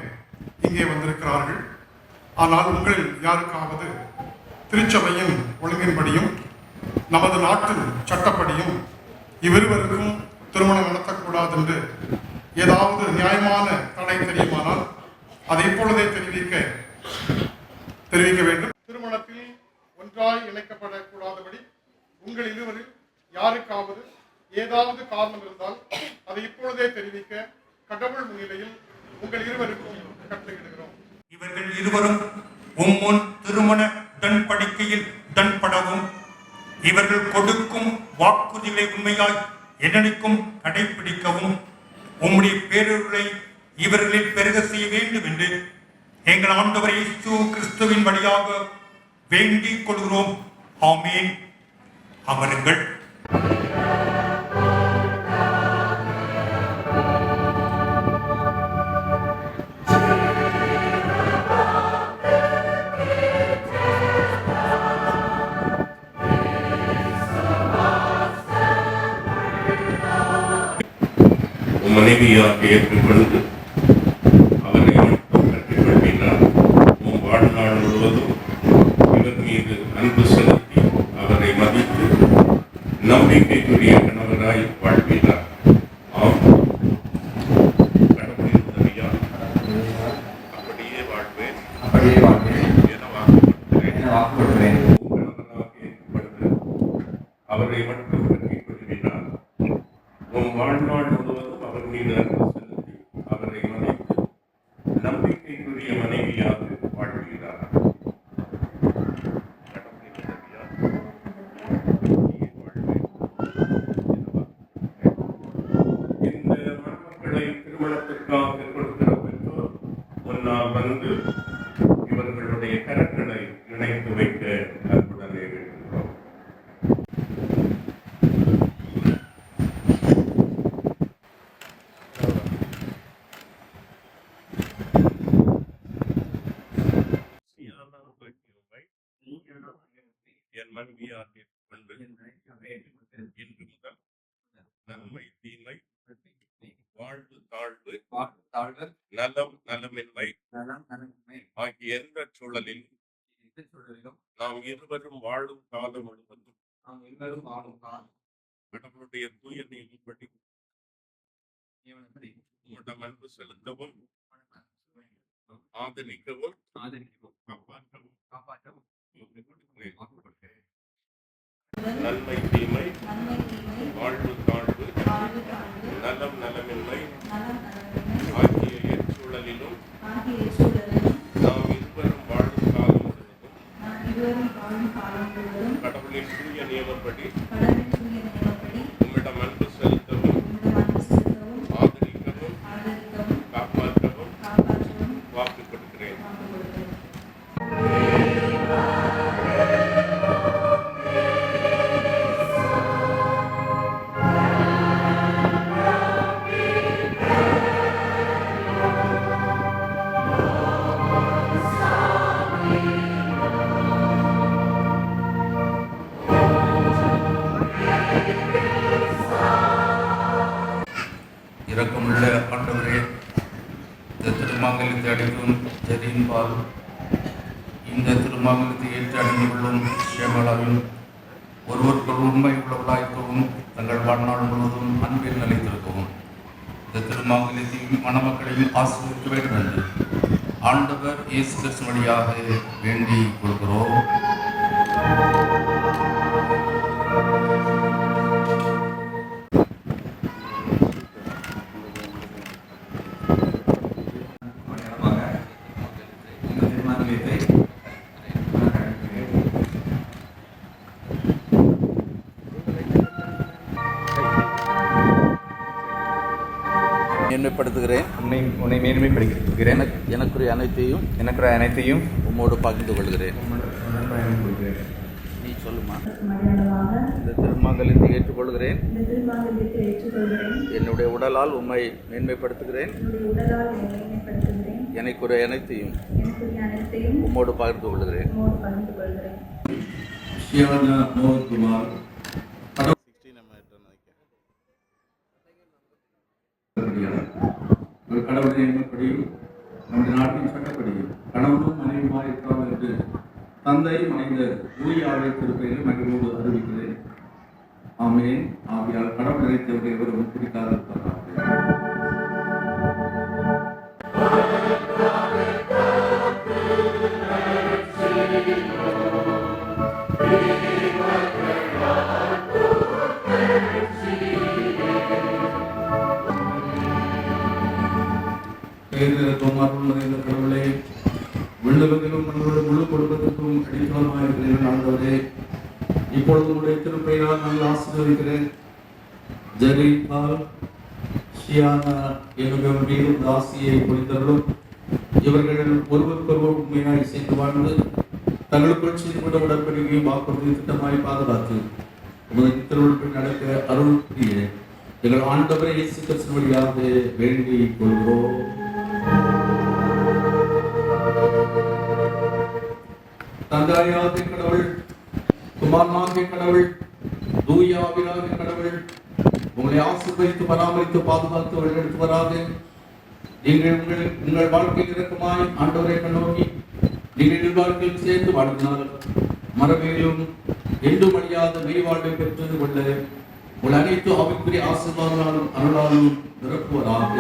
இங்கே வந்திருக்கிறார்கள். ஆனால் உங்களில் யாருக்காவது திருச்சபையின் ஒழுங்கின்படியும் நமது நாட்டின் சட்டப்படியும் இவ்விருவருக்கும் திருமணம் நடத்தக்கூடாது என்று ஏதாவது நியாயமான தடை தெரியுமானால் அதை இப்பொழுதே தெரிவிக்க வேண்டும். திருமணத்தில் ஒன்றாய் இணைக்கப்படக்கூடாதபடி உங்கள் இருவரில் யாருக்காவது ஏதாவது காரணம் இருந்தால் அதை இப்பொழுதே தெரிவிக்க கடவுள் முன்னிலையில் உங்கள் இருவருக்கும் கட்டளையிடுகிறோம். இவர்கள் இருவரும் உம்முன் திருமண உடன்படிக்கையில் உடன்படவும் இவர்கள் கொடுக்கும் வாக்குறுதிகளை உண்மையாய் என்னைக்கும் கடைபிடிக்கவும் உம்முடைய பேரருளை இவர்களில் பெருக செய்ய வேண்டும் என்று எங்கள் ஆண்டவர் இயேசு கிறிஸ்துவின் வழியாக வேண்டிக் கொள்கிறோம். ஆமென். அமருங்கள். மனைவியாக ஏற்றுக்கொண்டு அவரை மட்டும் கற்றுக்கொள்கிறார். உன் வாழ்நாள் முழுவதும் இவர் மீது அன்பு செலுத்தி அவரை மதித்து நம்பிக்கைக்குரிய கணவராய் வாழ்கிறார். ஆம், கடவுளின் உதவியால் அப்படியே வாழ்வேன் என வாக்குறுகிறேன். கணவராக ஏற்றுக்கொண்டு அவரை மட்டும் கற்றுக்கொள்கிறார். உன் வாழ்நாள் முழுவதும் அவர் மீது அன்பு செலுத்தி அவரை மதித்து நம்பிக்கைக்குரிய மனைவியாக வாழ்கிறார். இந்த மணமக்களை திருமணத்திற்காக கொடுக்கிற பெற்றோர் முன்னால் வந்து இவர்களுடைய கரங்களை இணைத்து வைக்க அன்புடனே வேண்டுகிறோம். என் மனைவியாக கொண்டு இன்று முதல் நன்மை தீமை வாழ்வு தாழ்வு நலம் நலமின்மை ஆகிய எந்த சூழலில் நாம் இருவரும் வாழும் காலம் முழுவதும் கடவுளுடைய தூய நீதிப்படி உம்மிடம் அன்பு செலுத்தவும் ஆதரிக்கவும் காப்பாற்றவும் நன்மை தீமை வாழ்வு தாழ்வு நலம் நலமின்மை ஆகிய எச்சூழலிலும் நாம் இருவரும் வாழும் காலம் முழுவதும் கடவுளின் தூய நியமப்படி உம்மிடம் அன்பு செலுத்தவும் ஆதரிக்கவும் காப்பாற்றவும் வாக்கு கொடுக்கிறேன். இரக்கமுள்ள ஆண்டவரே, இந்த திருமாங்கலத்தை அடைக்கும் ஜெரின்பால் இந்த திருமாங்கலத்தை ஏற்று அடைந்து கொள்ளும் ஷேமலாவின் ஒருவருக்கொரு உண்மை உள்ளவர்களாய்க்கவும் தங்கள் வாழ்நாள் முழுவதும் அன்பில் நிலைத்திருக்கவும் இந்த திருமாங்கலத்தையும் மணமக்களையும் ஆசீர்வதிக்க வேண்டும் என்று ஆண்டவர் இயேசு கிறிஸ்து வழியாக வேண்டிக் கொள்கிறோம். மேன்மைப்படுத்துகிறேன். உன்னை மேன்மைப்படுத்துகிறேன். எனக்குரிய அனைத்தையும் உம்மோடு பகிர்ந்து கொள்கிறேன். நீ சொல்லுமா. இந்த திருமங்கலத்தை ஏற்றுக்கொள்கிறேன். என்னுடைய உடலால் உம்மை மேன்மைப்படுத்துகிறேன். எனக்குரிய அனைத்தையும் உம்மோடு பகிர்ந்து கொள்கிறேன். மோகன்குமார் கடவுளின் எண்ணப்படியும் நம்முடைய நாட்டின் சட்டப்படியும் கணவனும் மனைவியுமாய் இருக்கிறார்கள் என்று தந்தை மனைந்த ஊழியாவை திருப்பெயரில் மகிழ்வோடு அறிவிக்கிறேன். ஆமென். ஆகையால் கடவுள் நினைத்தவர்கள் எவரும் பிடிக்காது இருப்பார்கள். கடவுளே, விண்ணுலகிலும் முழு குடும்பத்திற்கும் அடித்தளமாயிருக்கிறேன். ஆண்டவரே, இப்பொழுது உங்களுடைய திருப்பெயரால் நான் ஆசீர்வதிக்கிறேன். ஜெரிபால் ஷியானா என்னும் வீடும் தாசியை பொழித்தவர்களும் இவர்கள் ஒருவருக்கொருவர் உண்மையாய் சேர்ந்து வாழ்ந்து தங்களுக்குள் செய்து கொண்ட உடன்படிக்கையும் வாக்குறுதி திட்டமாய் பாதுகாத்து உமது திருவிழப்பில் நடக்க அருள் புரிய எங்கள் ஆண்டவரை இயேசு கிறிஸ்துவின் வழியாக வேண்டிக் கொள்கிறோம். தந்தையாகிய கடவுள், குமாரனாகிய கடவுள், தூய ஆவியாகிய கடவுள் உங்களை ஆசீர்வதித்து பராமரித்து பாதுகாத்து வழிநடத்து வராக. நீங்கள் உங்கள் வாழ்க்கையில் இருக்குமாய் ஆண்டவரை கண்ணோக்கி நீங்கள் நிர்வாகத்தில் சேர்ந்து வாழ்ந்தால் மரபையிலும் என்றும் அழியாத மெய்வாழ்வை பெற்றது கொள்ள உங்கள் அனைத்து ஆவிக்குரிய ஆசீர்வாதங்களாலும் அருளாலும் நிரப்புவதாக.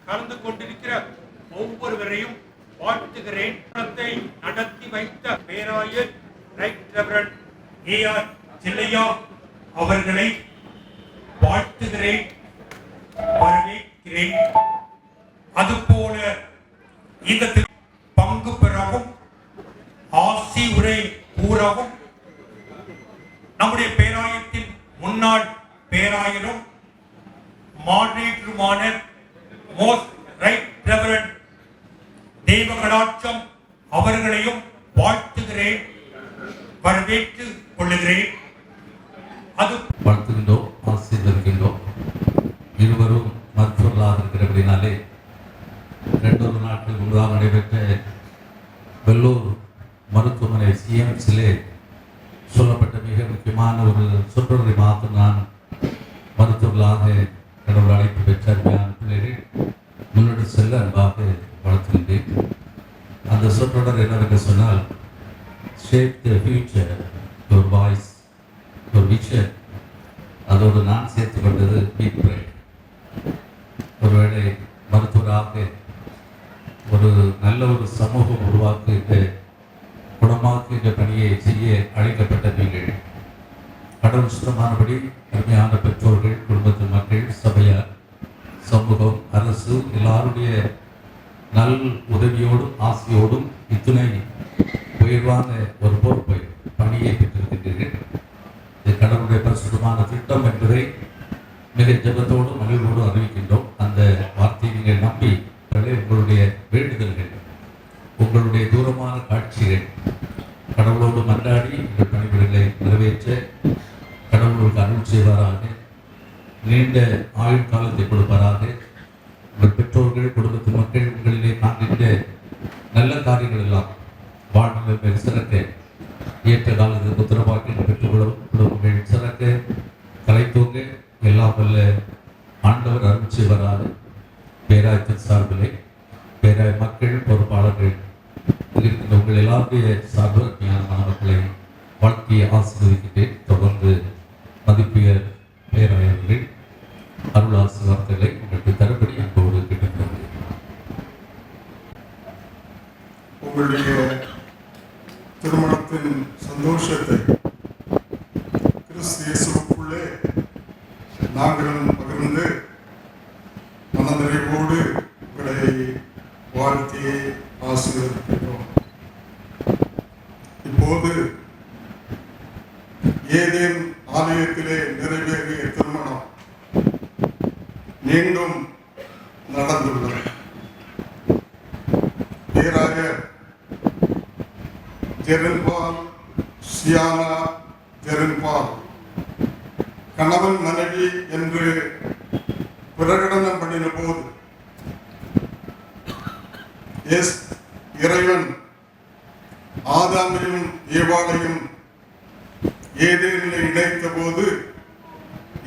கலந்து கொண்டிருக்கிற ஒவ்வொருவரையும் வாழ்த்துகிறேன். நடத்தி வைத்த பேராயர் ரைட் ரெவரண்ட் ஏஆர் செல்லையா அவர்களை வாழ்த்துகிறேன், வரவேற்கிறேன். அதுபோல இந்த பங்கு பெறவும் ஆசி உரை கூறவும் நம்முடைய பேராயத்தின் முன்னாள் பேராயரும் மாடரேட்டருமான மோஸ்ட் ரைட் ரெவரண்ட் தேவகடாட்சம் அவர்களையும் வாழ்த்துகிறேன், வரவேற்றுக் கொள்ளுகிறேன். அது வாழ்த்துகின்றோம், ஆசீர்வதிக்கின்றோம். இருவரும் மருத்துவர்களாக இருக்கிறபடினாலே 2 நாட்களுக்கு முன்பாக நடைபெற்ற வெள்ளூர் மருத்துவமனை சிஎம்சிலே சொல்லப்பட்ட மிக முக்கியமான ஒரு சொற்றொடரை மாற்றம் நான் மருத்துவர்களாக கடவுள் அழைப்பு பெற்ற அருமையான பிள்ளைகள் முன்னோடு செல்ல அன்பாக வளர்த்துகின்றேன். அந்த சொற்றொடர் என்னவென்று சொன்னால், shape the future, your voice, your vision. அதோடு நான் சேர்த்து கொண்டது பீட் பிரைட். ஒருவேளை மருத்துவராக ஒரு நல்ல ஒரு சமூகம் உருவாக்குகின்ற குணமாக்குகின்ற பணியை செய்ய அழைக்கப்பட்ட நீங்கள் கடவுள் சுத்தமானபடி அருமையான பெற்றோர்கள், குடும்பத்து மக்கள், சபையார், சமூகம், அரசு எல்லாருடைய நல் உதவியோடும் ஆசையோடும் இத்துணை உயர்வான ஒரு பொறுப்பை பணியை பெற்றிருக்கின்றீர்கள். இது கடவுளுடைய பரிசுத்தமான திட்டம் என்பதை மிக ஜெபத்தோடு மகிழ்வோடு அறிவிக்கின்றோம். அந்த வார்த்தையை நீங்கள் நம்பி உங்களுடைய வேண்டுதல்கள், உங்களுடைய தூரமான காட்சிகள் கடவுளோடு மன்றாடி இந்த பணிகளை நிறைவேற்ற கடவுளுக்கு அருள் செய்வாராக. நீண்ட ஆயுள் காலத்தை கொடுப்பாராக. உங்கள் பெற்றோர்கள், குடும்பத்து மக்கள் உங்களிலே காண்கின்ற நல்ல காரியங்கள் எல்லாம் வாழ்வில் சிறக்க, ஏற்ற காலத்தில் புத்திரவாக்கில் பெற்றுக்கொள்ளும் குடும்பங்கள் சிறக்க, கலைத்தோங்க எல்லாம் வல்ல ஆண்டவர் அருள் செய்வாராக. பேராயத்தின் சார்பிலே பேர மக்கள் பொறுப்பாளர்கள் இருக்கின்ற உங்கள் எல்லாருடைய சார்பில் மக்களை வாழ்த்தி ஆசீர்வதிக்கிட்டு தொடர்ந்து மதிப்பியர் பேராயர்கள் அருள் ஆசீர்வாதங்களை உங்களுக்கு தருபடி அன்போடு கேட்டுக்கொள்கிறேன். உங்களுடைய திருமணத்தின் சந்தோஷத்தை கிறிஸ்து இயேசுவுக்குள்ளே நாங்களும் பகிர்ந்து மனநிறைவோடு உங்களை வாழ்த்தி ஆசீர்வதிக்கிறோம். இப்போது ஏதேன் ஆலயத்திலே நிறைவேறிய திருமணம் மீண்டும் நடந்துள்ளது. பேராயர் ஜெரன்பால் சியானா ஜெரன்பால் கணவன் மனைவி என்று பிரகடனம் பண்ணின போது இறைவன் ஆதாமையும் ஏவாளையும் ஏதேனில் இணைத்த போது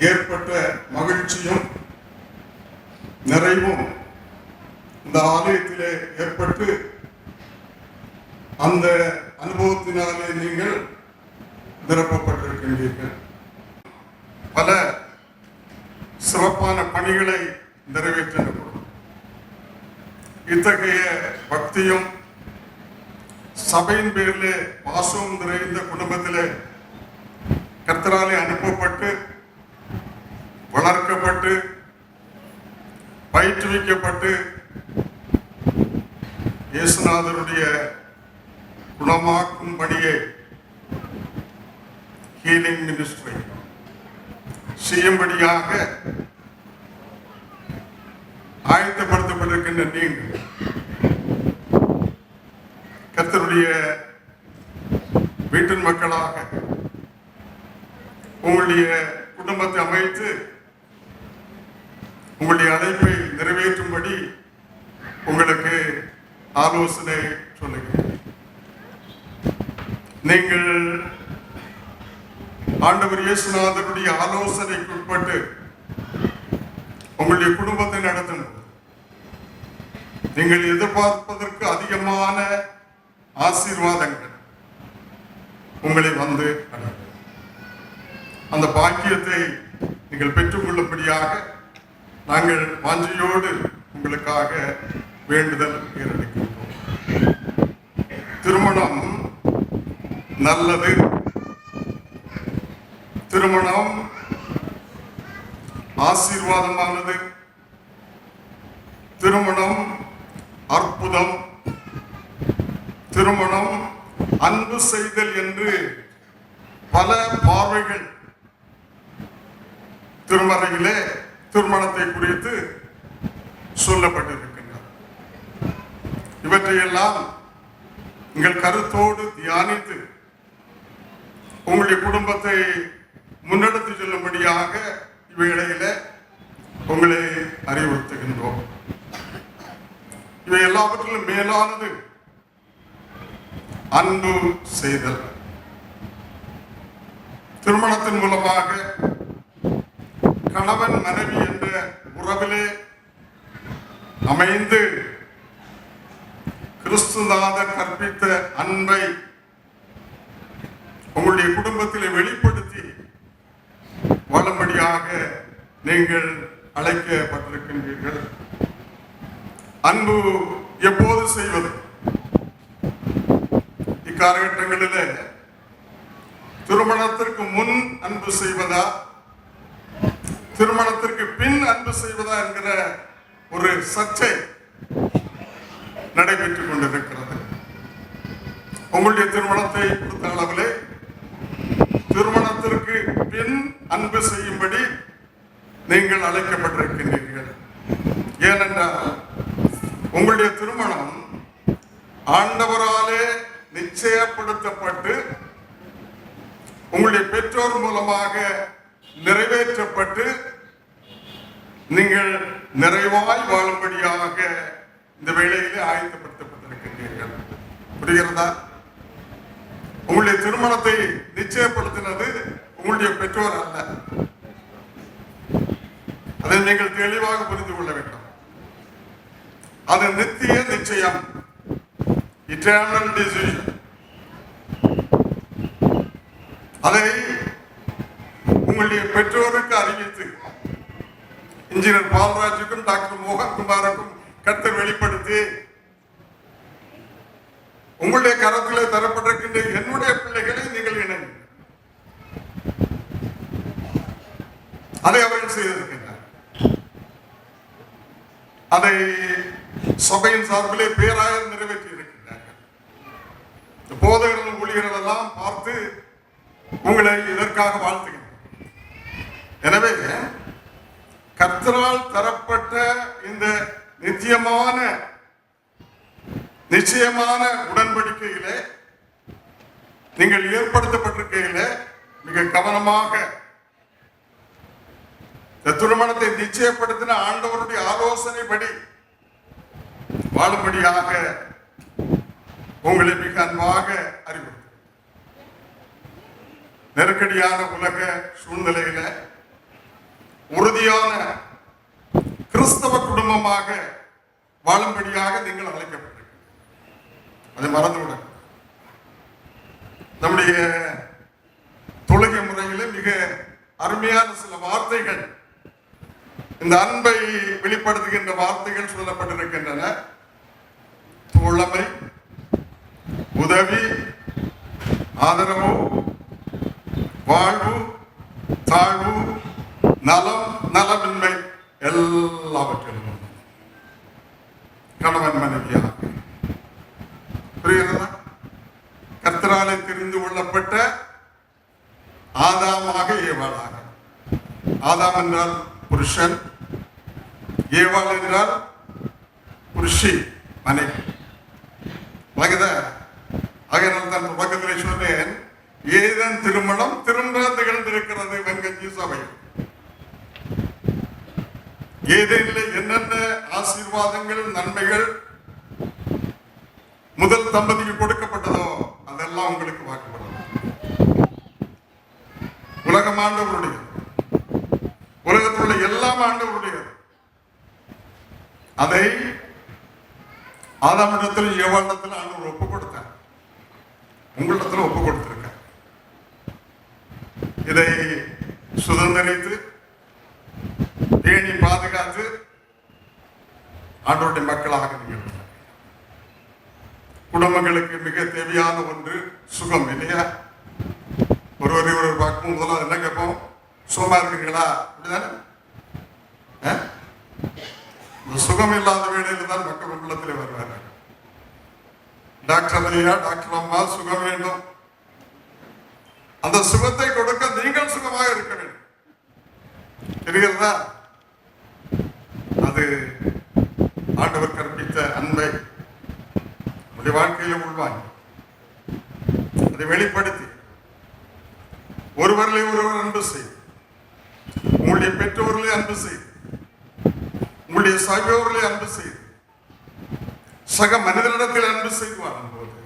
ஏற்பட்ட மகிழ்ச்சியும் நிறைவும் இந்த ஆலயத்திலே ஏற்பட்டு அந்த அனுபவத்தினாலே நீங்கள் நிரப்பப்பட்டிருக்கின்றீர்கள். பல சிறப்பான பணிகளை நிறைவேற்றினோம். இத்தகைய பக்தியும் சபையின் பேரிலே பாசமும் நிறைந்த குடும்பத்திலே கர்த்தராலே அனுப்பப்பட்டு வளர்க்கப்பட்டு பயிற்றுவிக்கப்பட்டு இயேசுநாதருடைய குணமாக்கும் பணியை ஹீலிங் மினிஸ்ட்ரி செய்யும்படியாக ஆயத்தப்படுத்தப்பட்டிருக்கின்ற நீங்கள் கர்த்தருடைய வீட்டின் மக்களாக உங்களுடைய குடும்பத்தை அமைத்து உங்களுடைய அழைப்பை நிறைவேற்றும்படி உங்களுக்கு ஆலோசனை சொல்லுகிறேன். நீங்கள் ஆண்டவர் இயேசுநாதருடைய ஆலோசனைக்கு உட்பட்டு உங்களுடைய குடும்பத்தை நடத்தும் நீங்கள் எதிர்பார்ப்பதற்கு அதிகமான ஆசீர்வாதங்கள் உங்களை வந்து அந்த பாக்கியத்தை நீங்கள் பெற்றுக்கொள்ளும்படியாக நாங்கள் வாஞ்சையோடு உங்களுக்காக வேண்டுதல் ஏறெடுக்கின்றோம். திருமணம் நல்லது. திருமணம் ஆசீர்வாதமானது. திருமணம் அற்புதம். திருமணம் அன்பு செய்தல் என்று பல பார்வைகள் திருமறையிலே திருமணத்தை குறித்து சொல்லப்பட்டிருக்கின்றன. இவற்றையெல்லாம் உங்கள் கருத்தோடு தியானித்து உங்களுடைய குடும்பத்தை முன்னெடுத்து செல்லும்படியாக இவையிடையில உங்களை அறிவுறுத்துகின்றோம். இவை எல்லாவற்றிலும் மேலானது அன்பு செய்தல். திருமணத்தின் மூலமாக கணவன் மனைவி என்ற உறவிலே அமைந்து கிறிஸ்துநாதர் கற்பித்த அன்பை உங்களுடைய குடும்பத்திலே வெளிப்படுத்தி வாழும்படியாக நீங்கள் அழைக்கப்பட்டிருக்கின்றீர்கள். அன்பு எப்போது செய்வது? இக்காலகட்டங்களிலே திருமணத்திற்கு முன் அன்பு செய்வதா, திருமணத்திற்கு பின் அன்பு செய்வதா என்கிற ஒரு சர்ச்சை நடைபெற்றுக் கொண்டிருக்கிறது. உங்களுடைய திருமணத்தை பொறுத்த அளவிலே திருமணத்திற்கு பின் அன்பு செய்யும்படி நீங்கள் அழைக்கப்பட்டிருக்கின்றீர்கள். ஏனென்றால் உங்களுடைய திருமணம் ஆண்டவராலே நிச்சயப்படுத்தப்பட்டு உங்களுடைய பெற்றோர் மூலமாக நிறைவேற்றப்பட்டு நீங்கள் நிறைவாய் வாழும்படியாக இந்த வேளையிலே ஆயத்தப்படுத்தப்பட்டிருக்கின்றீர்கள். புரிகிறதா? உங்களுடைய திருமணத்தை நிச்சயப்படுத்தினது உங்களுடைய பெற்றோர் அல்ல. அதை நீங்கள் தெளிவாக புரிந்து கொள்ள வேண்டும். அது நித்திய நிச்சயம், இட்டர்னல் டிசிஷன். அதை உங்களுடைய பெற்றோருக்கு அறிவித்து இன்ஜினியர் பால்ராஜுக்கும் டாக்டர் மோகன்குமாருக்கும் கர்த்தர் வெளிப்படுத்தி உங்களுடைய கரத்திலே தரப்பட்டிருக்கின்ற என்னுடைய பிள்ளைகளை நீங்கள் இணைங்க. அதை அவர்கள் செய்திருக்கின்றனர். அதை சபையின் சார்பிலே பேராயர் நிறைவேற்றி இருக்கின்றார்கள். போதகர்கள் ஊழியர்கள் எல்லாம் பார்த்து உங்களை இதற்காக வாழ்த்துகிறேன். எனவே கர்த்தரால் தரப்பட்ட இந்த நிச்சயமான உடன்படிக்கையிலே நீங்கள் ஏற்படுத்தப்பட்டிருக்கையிலே மிக கவனமாக திருமணத்தை நிச்சயப்படுத்தின ஆண்டவருடைய ஆலோசனைப்படி வாழும்படியாக உங்களை மிக அன்பாக அறிவுறுத்த. நெருக்கடியான உலக சூழ்நிலையில உறுதியான கிறிஸ்தவ குடும்பமாக வாழும்படியாக நீங்கள் அழைக்கப்பட்டிருக்க. அதை மறந்துவிட நம்முடைய தொழுகை முறையில மிக அருமையான சில வார்த்தைகள், இந்த அன்பை வெளிப்படுத்துகின்ற வார்த்தைகள் சொல்லப்பட்டிருக்கின்றன. தோழமை, உதவி, ஆதரவு, வாழ்வு, தாழ்வு, நலம், நலமின்மை எல்லாவற்றிலும் கணவன் மனைவியாக புரிகிறதா? கர்த்தராலே தெரிந்து கொள்ளப்பட்ட ஆதாமாக ஏவாளாக. ஆதாம் என்றால் புருஷன், ஏவாள் என்றால் புருஷி, மனைவி. அதனால் தான் தொடக்கத்திலே சொன்னேன், ஏதன் திருமணம் திரும்ப திகழ்ந்திருக்கிறது வெங்கஞ்சி சபை. ஏதேனில் என்னென்ன ஆசீர்வாதங்கள் நன்மைகள் முதல் தம்பதிக்கு கொடுக்கப்பட்டதோ அதெல்லாம் உங்களுக்கு வாக்குப்படும். உலகம் ஆண்டவருடைய, உலகத்தில் உள்ள எல்லாம் ஆண்டவருடைய. அதை ஆதாமிடத்தில் ஏவாளிடத்தில் ஆண்டவர் ஒப்பு கொடுத்தார், உங்களிடத்தில் ஒப்பு கொடுத்திருக்க. இதை சுதந்திரித்து பேணி பாதுகாத்து ஆண்டவருடைய மக்களாக நீங்கள். குடும்பங்களுக்கு மிக தேவையான ஒன்று சுகம், இல்லையா? ஒருவரை ஒருவர் பார்க்கும் முதல்ல என்ன கேட்போம்? சுகமா இருக்கிறீங்களா? அப்படிதானே? சுகம் இல்லாத வேளையில தான் மக்கள் உள்ளத்தில் வருவார்கள். டாக்டர் ஐயா, டாக்டர் அம்மா, சுகம் வேண்டும். அந்த சுகத்தை கொடுக்க நீங்கள் சுகமாக இருக்க வேண்டும். தெரிகிறதா? அது ஆண்டவர் கற்பித்த அன்பை வாழ்க்கையில உள்வாங்க, அதை வெளிப்படுத்தி ஒருவர்களை ஒருவர் அன்பு செய்து, உங்களுடைய பெற்றோர்களை அன்பு செய்து, உங்களுடைய சகோதரர்களை அன்பு செய்து, சக மனிதனிடத்தில் அன்பு செய்து வாழும்போது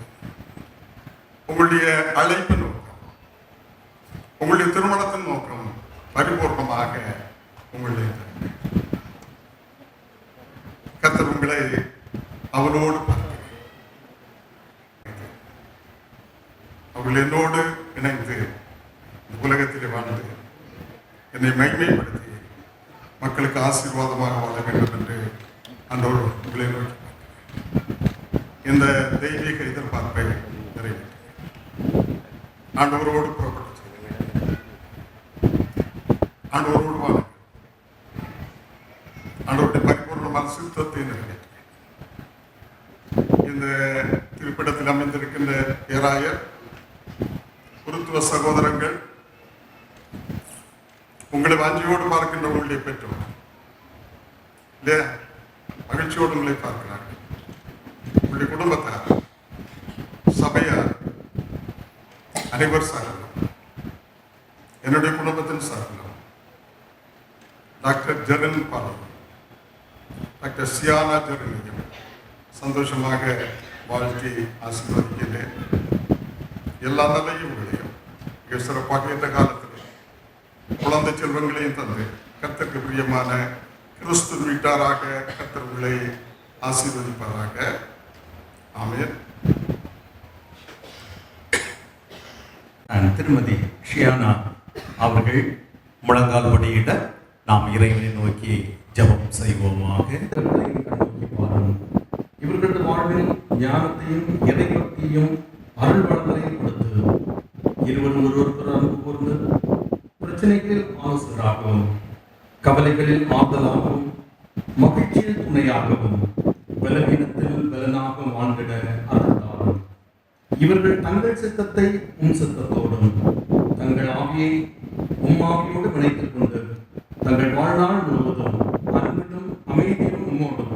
உங்களுடைய அழைப்பு நோக்கம், உங்களுடைய திருமணத்தின் நோக்கம் பரிபூர்ணமாக உங்களுடைய கர்த்தர் உங்களை அவனோடு அவர்கள் என்னோடு இணைந்து உலகத்திலே வாழ்ந்து என்னை மகிமைப்படுத்தி மக்களுக்கு ஆசீர்வாதமாக வாழ வேண்டும் என்று அன்றோடு உங்களை நோக்கி இந்த தெய்வீக எதிர்பார்ப்பை நிறைவேற்ற ஆண்டவரோடு புறப்பட்டு ஆண்டவரோடு வாழ ஆண்டவருடைய பரிபூர்ணமான சித்தத்தை நிறைவேற்ற இந்த திருப்பிடத்தில் அமைந்திருக்கின்ற பேராயர், குருத்துவ சகோதரங்கள், உங்களை வாஞ்சியோடு பார்க்கின்ற உங்களுடைய பெற்றோர் இல்லையா, மகிழ்ச்சியோடு உங்களை பார்க்கிறார்கள். உங்களுடைய குடும்பத்தார், சபையார், அனைவர் சார்பிலும், என்னுடைய குடும்பத்தின் சார்பிலும், டாக்டர் ஜெரன் பாலம், டாக்டர் சியானா ஜெரனையும் சந்தோஷமாக வாழ்த்தி ஆசீர்வதிக்கிறேன். எல்லா நல்லையும் உங்களையும் மிக சிறப்பாக இந்த காலத்தில் குழந்தை செல்வங்களையும் தந்து கர்த்தருக்கு பிரியமான கிறிஸ்து வீட்டாராக கர்த்தர் உங்களை ஆசீர்வதிப்பாராக. ஆமென். திருமதி ஷியானா அவர்கள் முழங்கால் படியிட நாம் இறைவனை நோக்கி ஜெபம் செய்வோமாக. இவர்களது வாழ்வில் ஞானத்தையும் இறைபக்தியும் அருள் வளங்களையும் கொடுத்து இருவரும் ஒருவருக்கொரு அன்பு கூர்ந்து பிரச்சனைகளில் ஆலோசகராகவும் கவலைகளில் ஆறுதலாகவும் மகிழ்ச்சியில் துணையாகவும் பலவீனத்தில் பலனாக வாழ்ந்திட அருள்தாரும். இவர்கள் தங்கள் சித்தத்தை சித்தத்தோடும் தங்கள் ஆவியை ஆவியோடு இணைத்துக் கொண்டு தங்கள் வாழ்நாள் முழுவதும் அன்பிலும் அமைதியிலும் உம்மோடும்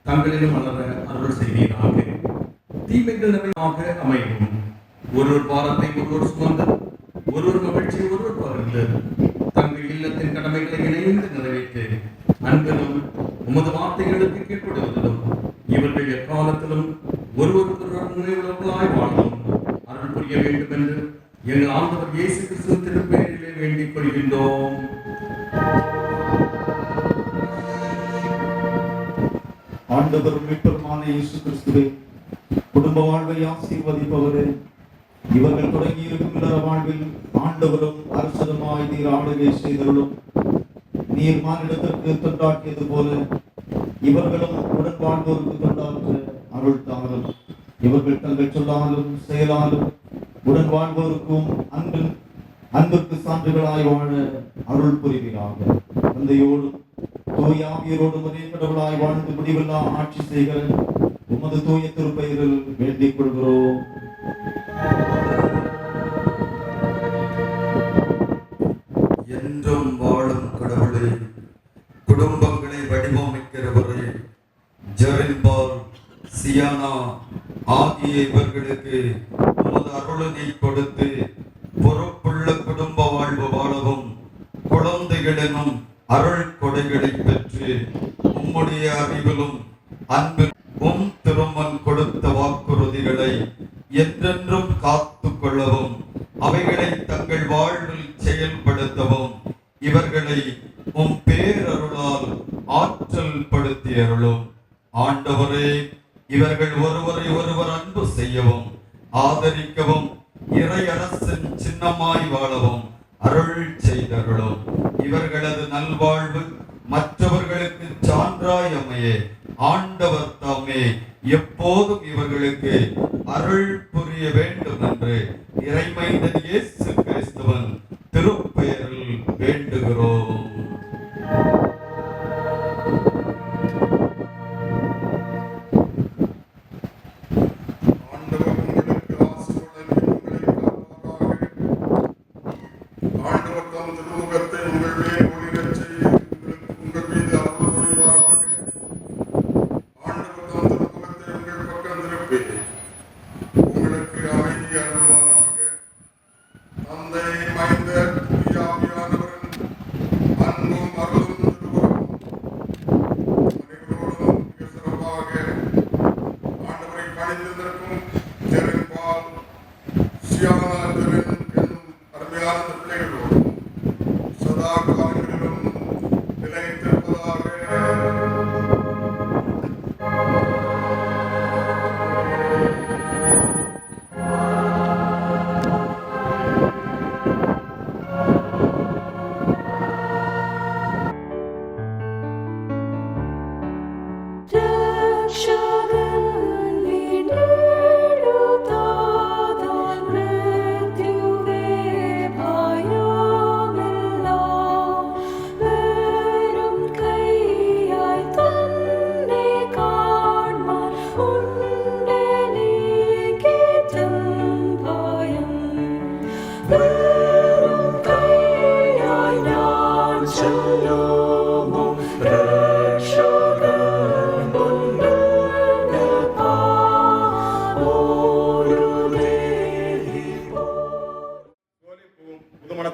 தங்களிலும் வளர அருள் செய்வீராக. தீமைகள் நிறைவாக அமையும். ஒருவர் பாரத்தை ஒருவர் சுமந்து ஒருவர் மகிழ்ச்சியை ஒருவர் பகிர்ந்து தங்கள் இல்லத்தின் கடமைகளை இணைந்து நிறைவேற்றி அன்பிலும் உமது வார்த்தைகளுக்கு கீழ்ப்படுவதிலும் இவர்கள் எக்காலத்திலும் ஒருவருக்கொருவர் நினைவுள்ளவர்களாய் வாழவும் அருள் புரிய வேண்டும் என்று எங்கள் ஆண்டவர் இயேசு கிறிஸ்துவின் திருப்பெயரிலே வேண்டிக் கொள்கின்றோம். ஆண்டவர் மீட்பருமான இயேசு கிறிஸ்துவே, குடும்ப வாழ்வை ஆசீர்வதிப்பவரே, இவர்கள் தொடங்கி இருக்கும் இல்லற வாழ்வில் ஆண்டவரும் அரசருமாய் நீர் ஆளுகை செய்தருளும். நீர் மானிடத்திற்கு தொண்டாற்றியது போல இவர்களும் உடன் வாழ்வோருக்கு தொண்டாற்ற அருள் தாரும். இவர்கள் தங்கள் சொல்லாலும் செயலாலும் உடன் வாழ்வோருக்கும் அன்பிற்கு சான்றுகளாய் வாழ அருள் புரிவீராக. தந்தையோடும் தூய ஆவியரோடும் ஒரே கடவுளாய் வாழ்ந்து முடிவில்லா ஆட்சி செய்கிற உமது தூய திருப்பெயரில் வேண்டிக் கொள்கிறோம். என்றும் வாழும் கடவுளே, குடும்பங்களை வடிவமைக்கிறவரே, ஜெரின்பால், சியானா ஆகிய இவர்களுக்கு உமது அருளனை கொடுத்து பொறுப்புள்ள குடும்ப வாழ்வு வாழவும் குழந்தைகளினும் அருள் கொடைகளை பெற்று உம்முடைய அறிவிலும் அன்பிலும் திருமன் கொடுத்த வாக்குறுதிகளை என்றென்றும் காத்து கொள்ளவும் அவைகளை தங்கள் வாழ்வில் செயல்படுத்தவும் இவர்களை உம் பேரருளால் ஆற்றல் படுத்தி அருளும். ஆண்டவரே, இவர்கள் ஒருவரை ஒருவர் அன்பு செய்யவும் ஆதரிக்கவும் இறை அரசின் சின்னமாய் வாழவும் அருள் செய்தருளும். இவர்களது நல்வாழ்வு மற்றவர்களுக்கு சான்றாய் அமைய ஆண்டவர் தாமே எப்போதும் இவர்களுக்கு அருள் புரிய வேண்டும் என்று இறைமைந்தன் இயேசு கிறிஸ்துவின் திருப்பெயரில் வேண்டுகிறோம். ஆண்டவர் தம் திருமுகத்தை உங்கள் மேல் ஒளிரச் செய்து உங்கள் மீது அருள் பொழிவாராக. ஆண்டவர் தம் திருமுகத்தை உங்கள் பக்கம் திருப்பி உங்களுக்கு அமைதி அருள்வாராக. தந்தை, மைந்தர், தூய ஆவியானவரின் அன்பும் அருளும் திருவுருவும் அனைவரோடும் மிக சிறப்பாக ஆண்டவரை பணிந்திருக்கும் ஜெரின்பால், சியானா என்னும் அருமையான பிள்ளைகளோடு சதா காலங்களிலும் நிலைத்திருப்பதாக.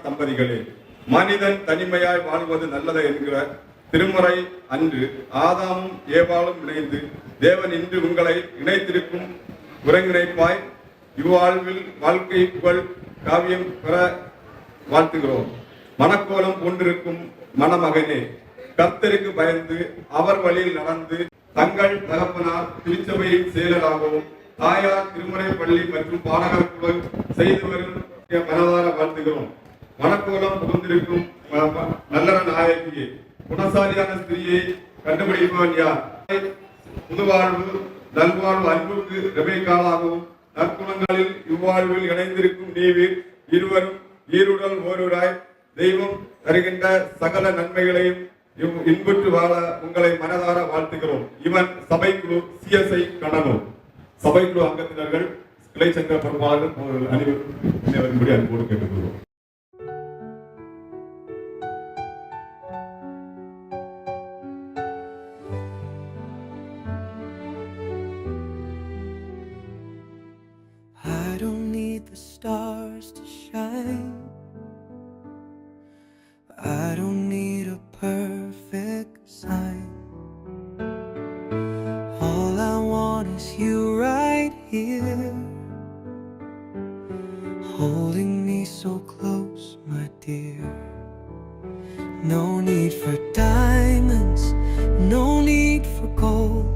தம்பதிகளே, மனிதன் தனிமையாய் வாழ்வது நல்லது என்கிற திருமறை அன்று ஆதாமும் ஏவாளும் இணைந்து தேவன் இன்று உங்களை இணைத்திருக்கும் ஒருங்கிணைப்பாய் இவ்வாழ்வில் வாழ்க்கை புகழ் காவியம் பெற வாழ்த்துகிறோம். மனக்கோலம் கொண்டிருக்கும் மணமகனே, கர்த்தருக்கு பயந்து அவர் வழியில் நடந்து தங்கள் தகப்பனார் திருச்சபையின் செயலராகவும் தாயார் திருமுறை பள்ளி மற்றும் பாடகர் குழு செய்து வரும் மனதார வாழ்த்துகிறோம். மனக்கோலம் புகுந்திருக்கும் நல்லற நாயகியே, குணசாலியான ஸ்திரியை கண்டுபிடிப்பவன் யார்? புதுவாழ்வு நல்வாழ்வு அன்புக்கு ரெபேக்காளாகவும் நற்குணங்களில் இவ்வாழ்வில் இணைந்திருக்கும் நீவீர் இருவரும் ஈருடல் ஓருராய் தெய்வம் தருகின்ற சகல நன்மைகளையும் இன்புற்று வாழ உங்களை மனதார வாழ்த்துகிறோம். இவன் சபைக்குழு சிஎஸ்ஐ கண்ணனூர். சபைக்குழு அங்கத்தினர்கள் கிளை சங்க பொறுப்பாளர்கள் அனைவரும் அன்போடு கேட்டுக்கொள்வோம். I don't need the stars to shine. I don't need a perfect sign. All I want is you right here, holding me so close, my dear. No need for diamonds, no need for gold.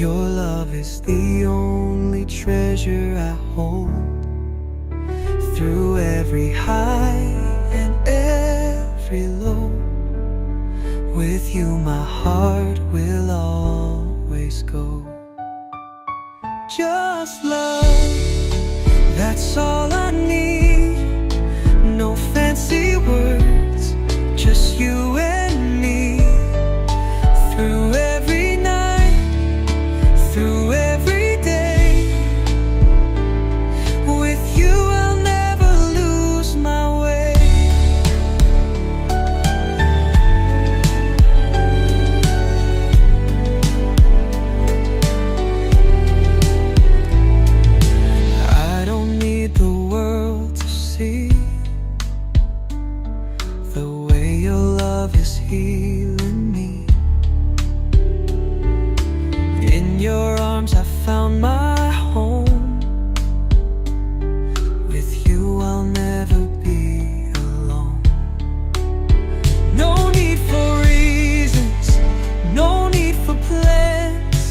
Your love is the only treasure I hold. Through every high and every low, with you my heart will always go. Just love, that's all I need. No fancy words, just you and me. Through every night, through every day, with you I'll never lose my way. I don't need the world to see the way your love is healing me. In your arms I found my home. With you I'll never be alone. No need for reasons, no need for plans.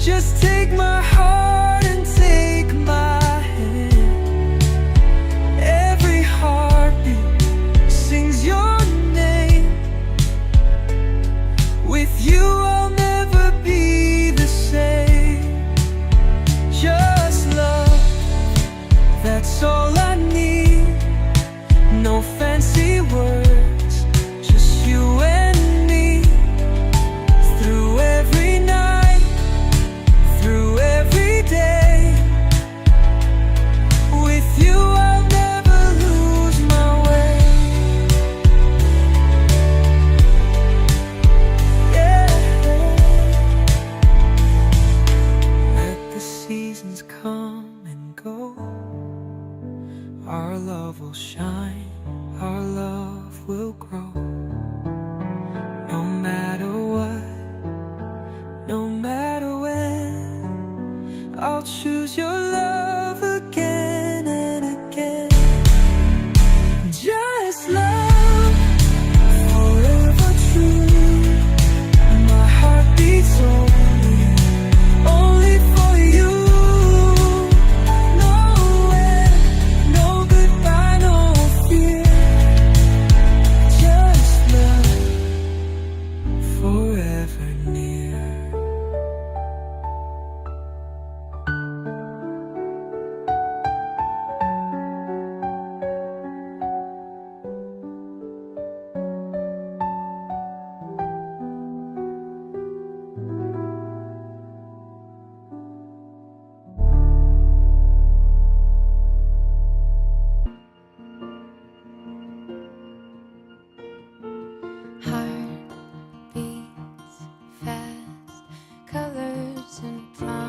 Just take my heart and take my hand. Every heartbeat sings your name. With you I'll never be the same. Just love, that's all I need. No fancy words, just you and me. Through every night, through every day, with you I'll never lose my way. Yeah. Let the seasons come and go, our love will shine, our love will grow. No matter what, no matter when, I'll choose your love again and again. Just love, forever true. My heart beats only for you. No end, no goodbye, no fear. Just love, forever near. Heart beats fast, colors and promises.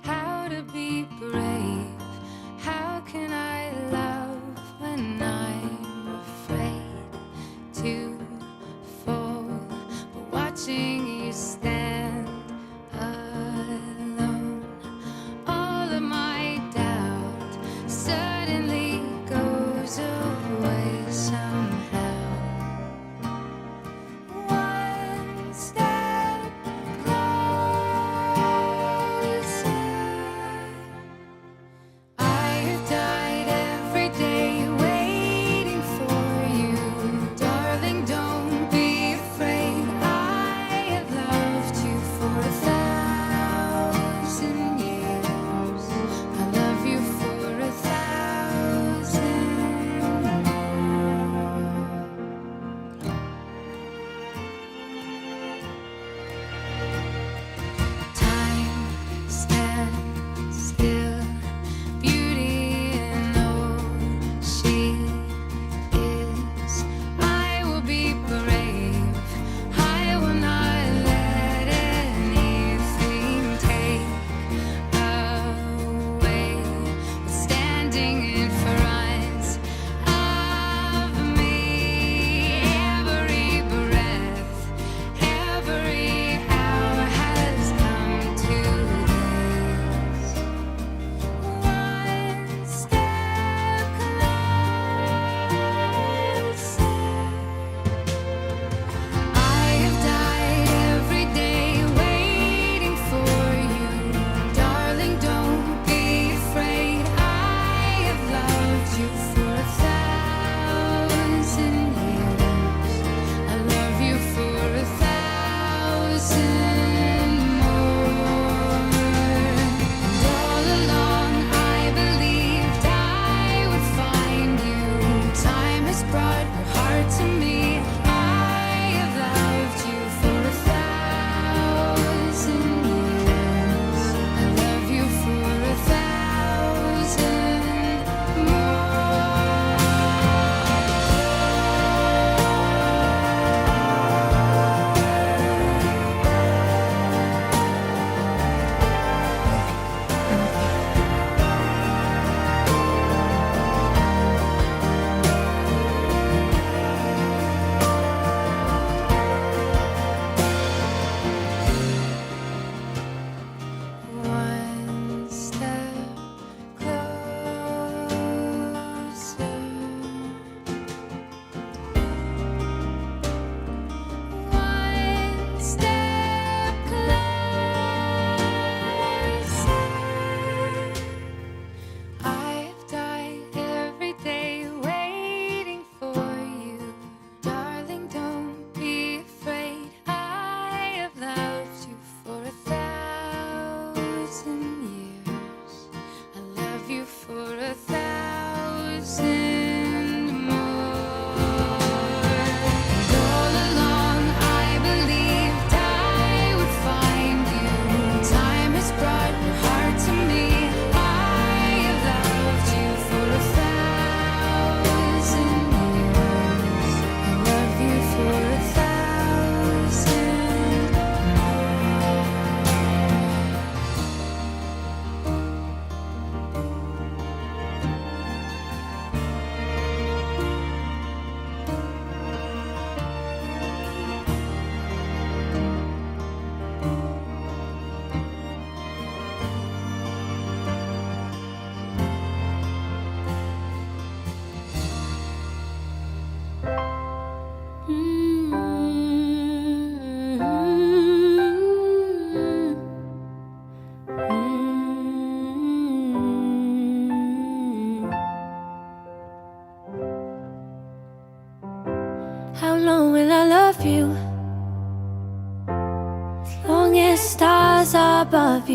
How to be brave? How can I love when I'm afraid to fall? But watching you stand alone, all of my doubt suddenly goes away somehow.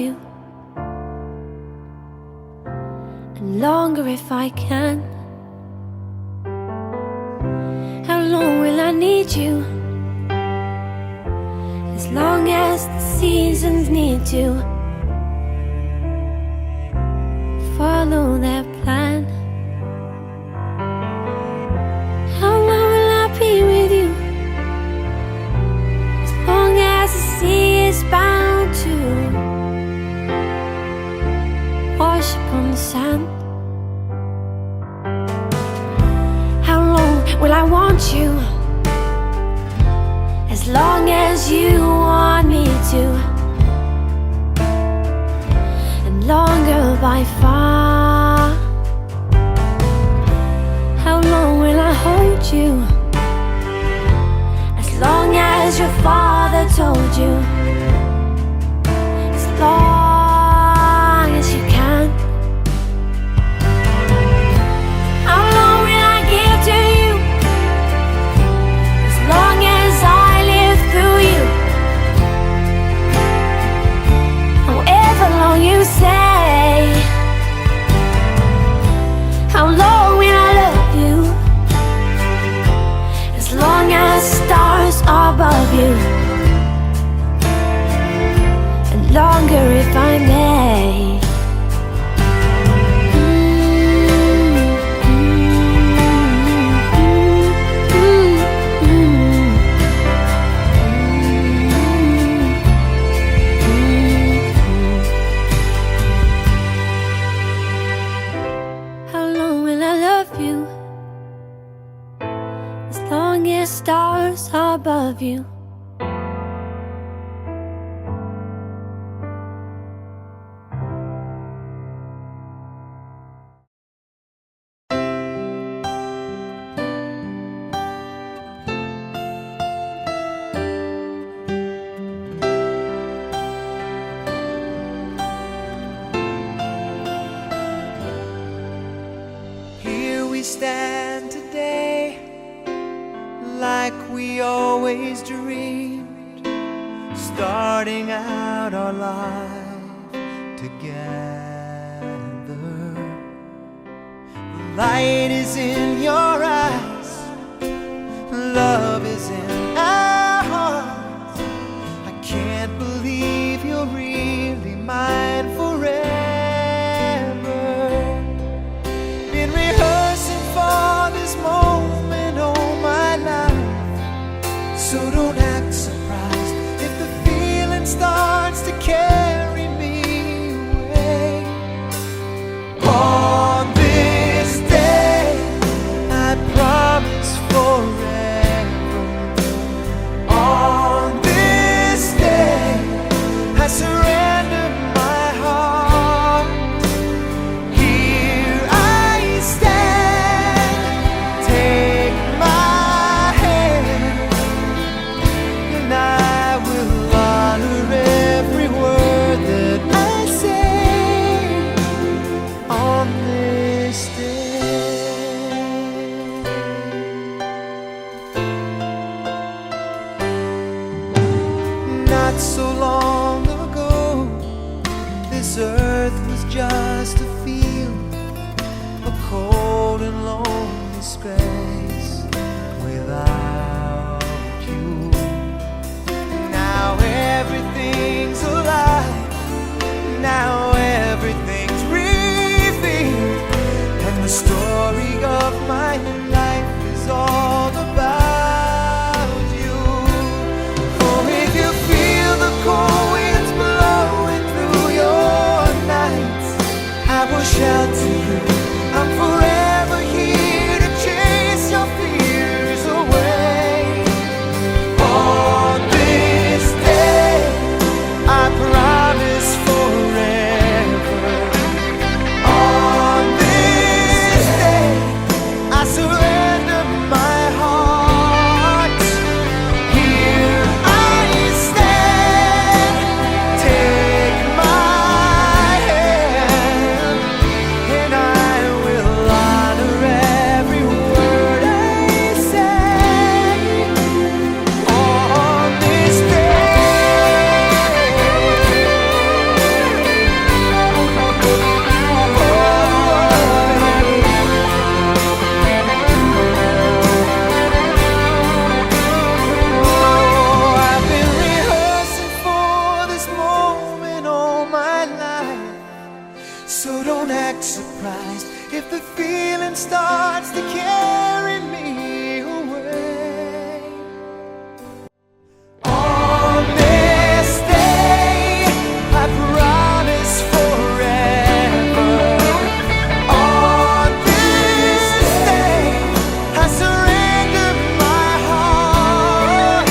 you, and longer if I can. How long will I need you? As long as the seasons need to follow their plan. How long will I be with you? As long as the sea is bound to wash upon the sand. How long will I want you? As long as you want me to, and longer by far. How long will I hold you? As long as your father told you, as long as you can. How long will I give to you? As long as I live through you. However long you say. How long will I love you? As long as stars are above you, and longer if I may. How long will I love you? As long as stars are above you. Here we stand today, like we always dreamed, starting out our life together. The light is in your eyes, love is in our hearts. I can't believe you're really mine forever. Been rehearsing for this moment all my life, so don't act surprised if the feeling starts to carry me away. On this day, I promise forever. On this day, I surrender my heart. Here I stand, take my hand, and I will honor every word that I say on this day. Not so long ago, this earth was just a field, a cold and lonely space without you. Now everything's alive, now everything's revealed, and the story of my life is all about you. Oh, if you feel the cold winds blowing through your nights, I will shout to you, I'm forever here to chase your fears away. On this day, I promise forever. On this day, I surrender my heart. Here I stand, take my hand, So don't act surprised if the feeling starts to carry me away. On this day, I promise forever. On this day, I surrender my heart.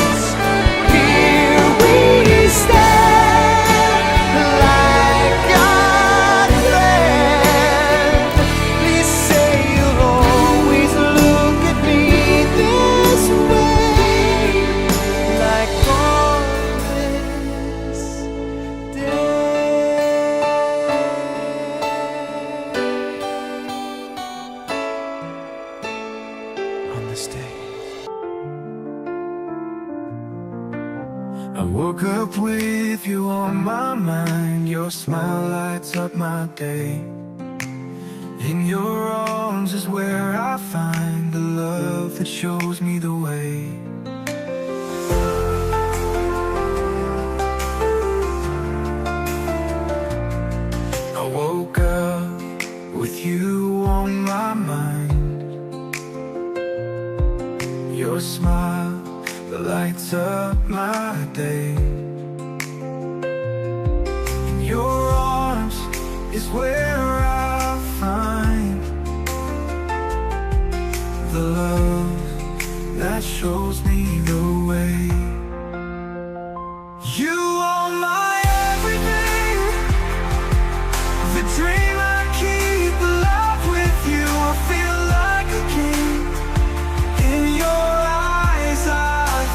Here we stand like God planned. Please say you'll always look at me this way, like on this day. I woke up with you on my mind. Your smile lights up my day. In your arms is where I find the love that shows me the way. I woke up with you on my mind. Your smile that lights up my day. In your arms is where I find the love that shows me the way. You are my everything, the dream I keep alive with you. I feel like a king. In your eyes I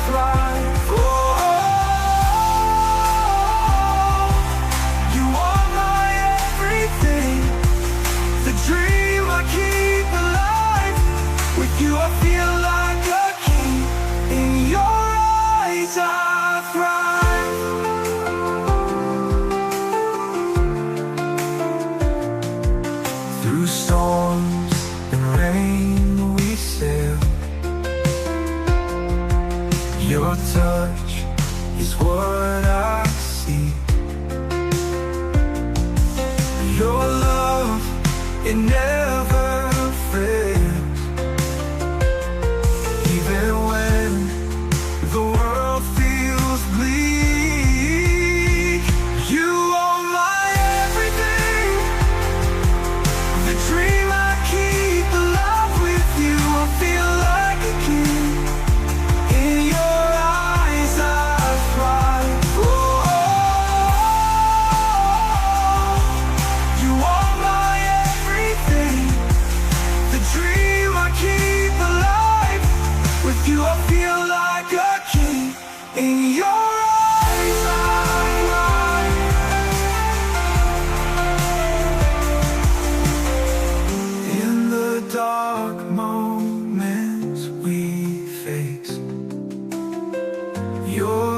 thrive. Oh, you are my everything, the dream I keep alive. With you I feel like a king. In your eyes I thrive. Through storms and rain we sail. Your touch is what I see. Your love, it never fails. Even when the world feels bleak, you are my everything, the dream I keep alive with you. I feel like a king. In your eyes I thrive. Oh, you are my everything, the dream I keep alive. With you I feel like a king. In your eyes I thrive. In the dark moments we face, your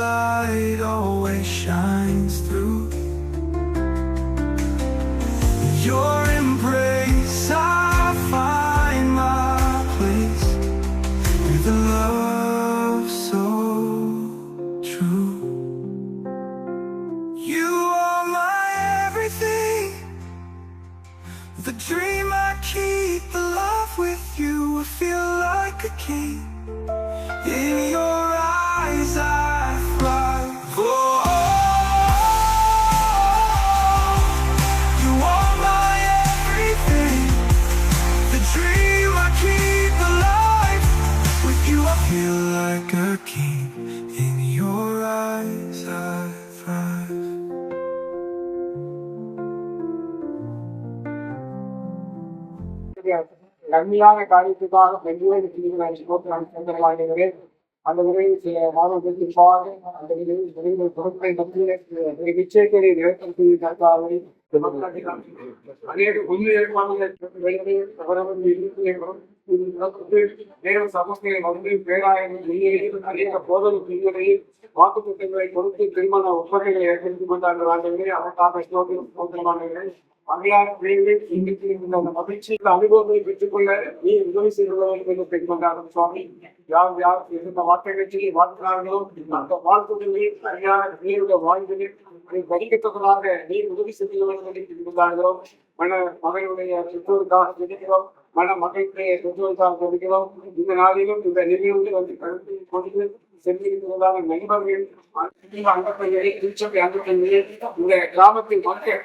light always shines through. In your embrace I find my place, with a love so true. You are my everything, the dream I keep alive with you. I feel like a king. In your eyes I thrive. Oh, you are my everything, the dream I keep alive. With you I feel like a king. In your eyes I thrive. நன்மையான காரியத்துக்காக பெண்களை செய்கிறேன். அந்த முறையில் மாணவர்களுக்காக அந்த பொருட்களை நிச்சயத்தை நிறைவேற்றுவதற்காக அநேக உண்மையான சமூகங்களை வந்து பேராயர்கள் அநேக போதனை பிரிவுகளையும் வாக்கு திட்டங்களை கொடுத்து திருமண ஒப்பந்தங்களை ஏற்படுத்திக் கொண்டார்கள். ஆண்டுகளே அதற்காக சோதனை மகிழான பிள்ளைகளை இன்றைக்கு இந்த மகிழ்ச்சி அனுபவங்களை பெற்றுக்கொள்ள நீ உதவி செய்வதற்கு பெற்றுக்கொண்டார்கள் சுவாமி. யார் யார் இந்த வார்த்தைகளை வாழ்த்துகிறார்களோ அந்த வாழ்த்துக்களில் சரியான பிள்ளைகளுடைய வாழ்வுகளில் அதை வடிகட்டுவதாக நீர் உதவி செய்ய வேண்டும் என்று இருந்தார்களோம். மகனுடைய பெற்றோருக்காக ஜெபிக்கிறோம். மகளுடைய பெற்றோருக்காக ஜெபிக்கிறோம். இந்த நாளிலும் இந்த நிகழ்வில் வந்து கலந்து கொண்டு சென்றிருக்கிறதாக நண்பர்கள் அங்கப்பையை திருச்சபை அங்கப்பையை இந்த கிராமத்தின் மக்கள்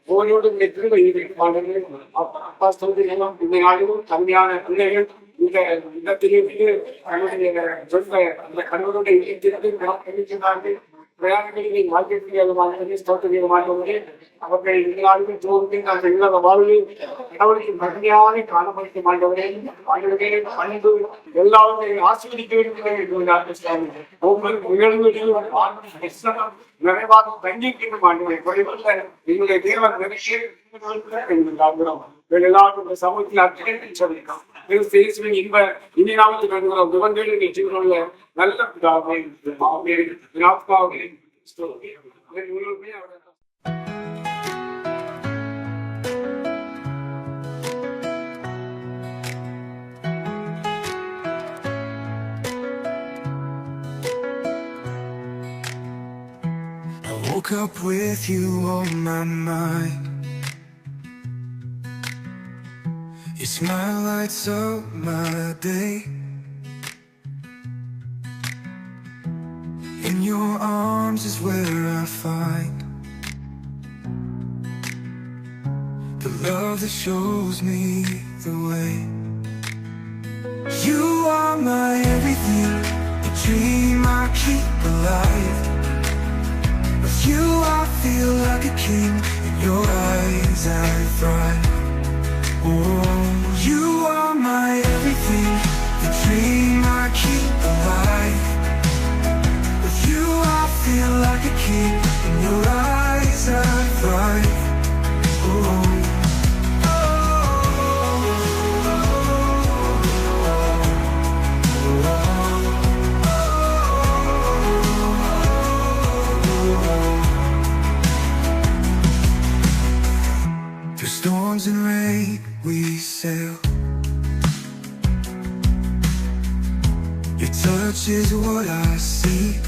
ஒவ்வொருவரோடு இந்த திரும்ப ஈடுபடுவார்கள். அப்பா சோதரிகளும் இந்த நாளிலும் கம்மியான பிள்ளைகள் இந்த இடத்திலிருந்து தன்னுடைய சொந்த அந்த கணவருடைய இடத்திலிருந்து பிரயாணங்களிலே வாழ்க்கையாக ஸ்தோத்திரமானவர்களே, அவர்கள் எல்லாருமே தோன்றி அந்த இல்லற வாழ்வில் கடவுளுக்கு மகிமையாக காணப்படுத்த மாட்டவரே, அவர்களுடைய அன்பு எல்லாருமே ஆசீர்வதிக்க வேண்டும். ஒவ்வொரு நிகழ்வுகளிலும் நிறைவாக தங்கிக்கின்ற மாட்டவரை குறைவல்ல எங்களுடைய தேவன் நிறைய எல்லாரும் இந்த சமூகத்தில் அர்த்தம் சொல்லியிருக்கான். இன்ப இனியாவது கருதுகிறோம் விவரங்களில் நிச்சயமுள்ள நல்ல பிதாவே ஆத்மாவே I woke up with you on my mind. Your smile lights up my day. In your arms is where I find the love that shows me the way. You are my everything, the dream I keep alive. With you I feel like a king, in your eyes I thrive. Oh, you are my everything, the dream I keep alive. With you I feel like a king, in your eyes I thrive. Oh. Through storms and rain we sail. Your touch is what I seek.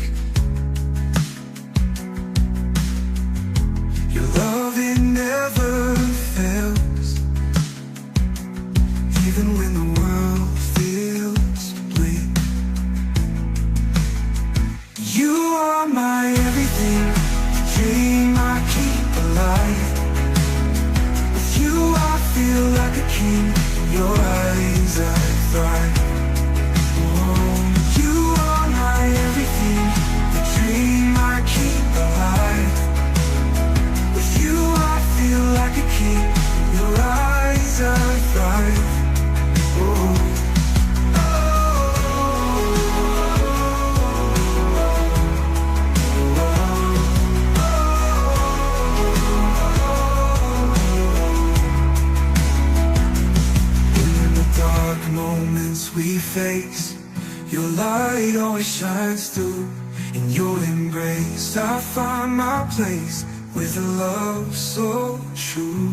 Your love, it never fails. Even when the world feels bleak. You are my everything, the dream I keep alive. I feel like a king, in your eyes I thrive. Oh, you are my everything, the dream I keep alive. With you I feel like a king, in your eyes I thrive. Oh. Moments we face, your light always shines through. In your embrace I find my place, with a love so true.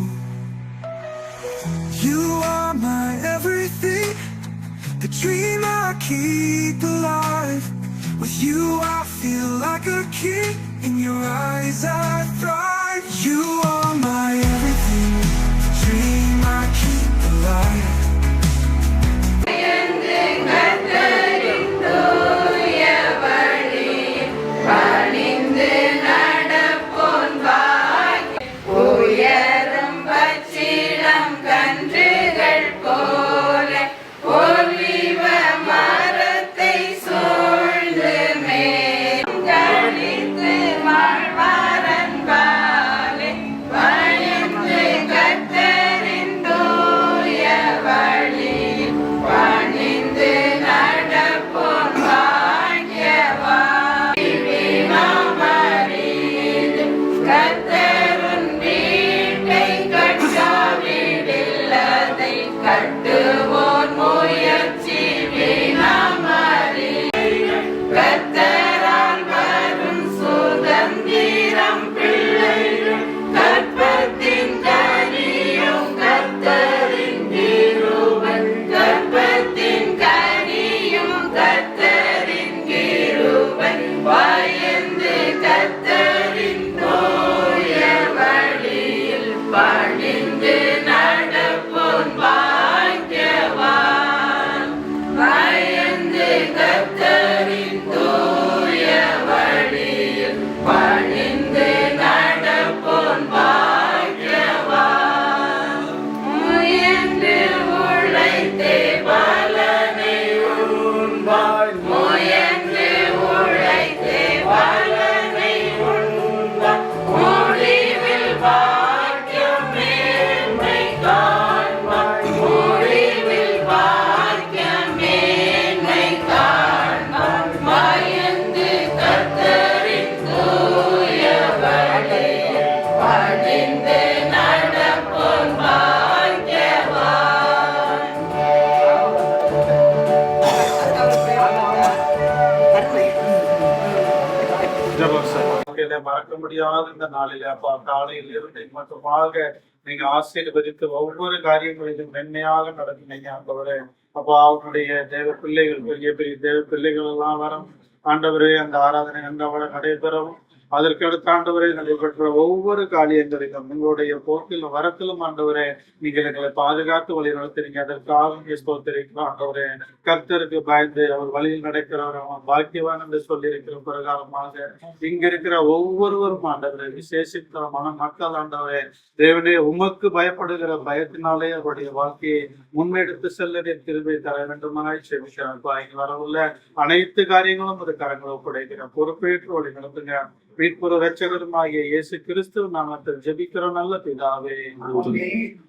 You are my everything, the dream I keep alive. With you I feel like a king, in your eyes I thrive. You are my everything, the dream I keep alive. வாழ்வாரன்பாலே ஆண்டவரே மறக்க முடியாத இந்த நாளிலே அப்பா காலையில் இருந்து மட்டுமாக நீங்க ஆசீர்வதித்து ஒவ்வொரு காரியங்களிலும் மென்மையாக நடத்தினீங்க ஆண்டவரே. அப்பா அவனுடைய தேவ பிள்ளைகள் பெரிய பெரிய தேவ பிள்ளைகள் எல்லாம் வரும் ஆண்டவரே. அந்த ஆராதனை ஆண்டவரை நடைபெறவும் அதற்கடுத்த ஆண்டவரை நடைபெற்ற ஒவ்வொரு காரியங்களிலும் உங்களுடைய போக்கிலும் வரத்திலும் ஆண்டவரே நீங்கள் எங்களை பாதுகாத்து வழி நடத்துறீங்க. அதற்காக ஸ்தோத்திரிக்கிறோம் ஆண்டவரே. கர்த்தருக்கு பயந்து அவர் வழியில் நடக்கிறவர் அவன் பாக்கியவான் என்று சொல்லி இருக்கிற பிரகாரமாக இங்க இருக்கிற ஒவ்வொருவரும் ஆண்டவரே விசேஷித்தமான மக்கள் ஆண்டவரே தேவனே உமக்கு பயப்படுகிற பயத்தினாலே அவருடைய வாழ்க்கையை முன்னெடுத்து செல்ல திரும்பி தர வேண்டுமாய் செவிக்கிறப்பா. இங்க வரவுள்ள அனைத்து காரியங்களும் அது கரங்களை ஒப்படைக்கிற பொறுப்பேற்று வழி நடத்துங்க. மீட்புற இரட்சகருமாகிய இயேசு கிறிஸ்துவ நாமத்தில் ஜெபிக்கிற நல்ல பிதாவே. ஆமென்.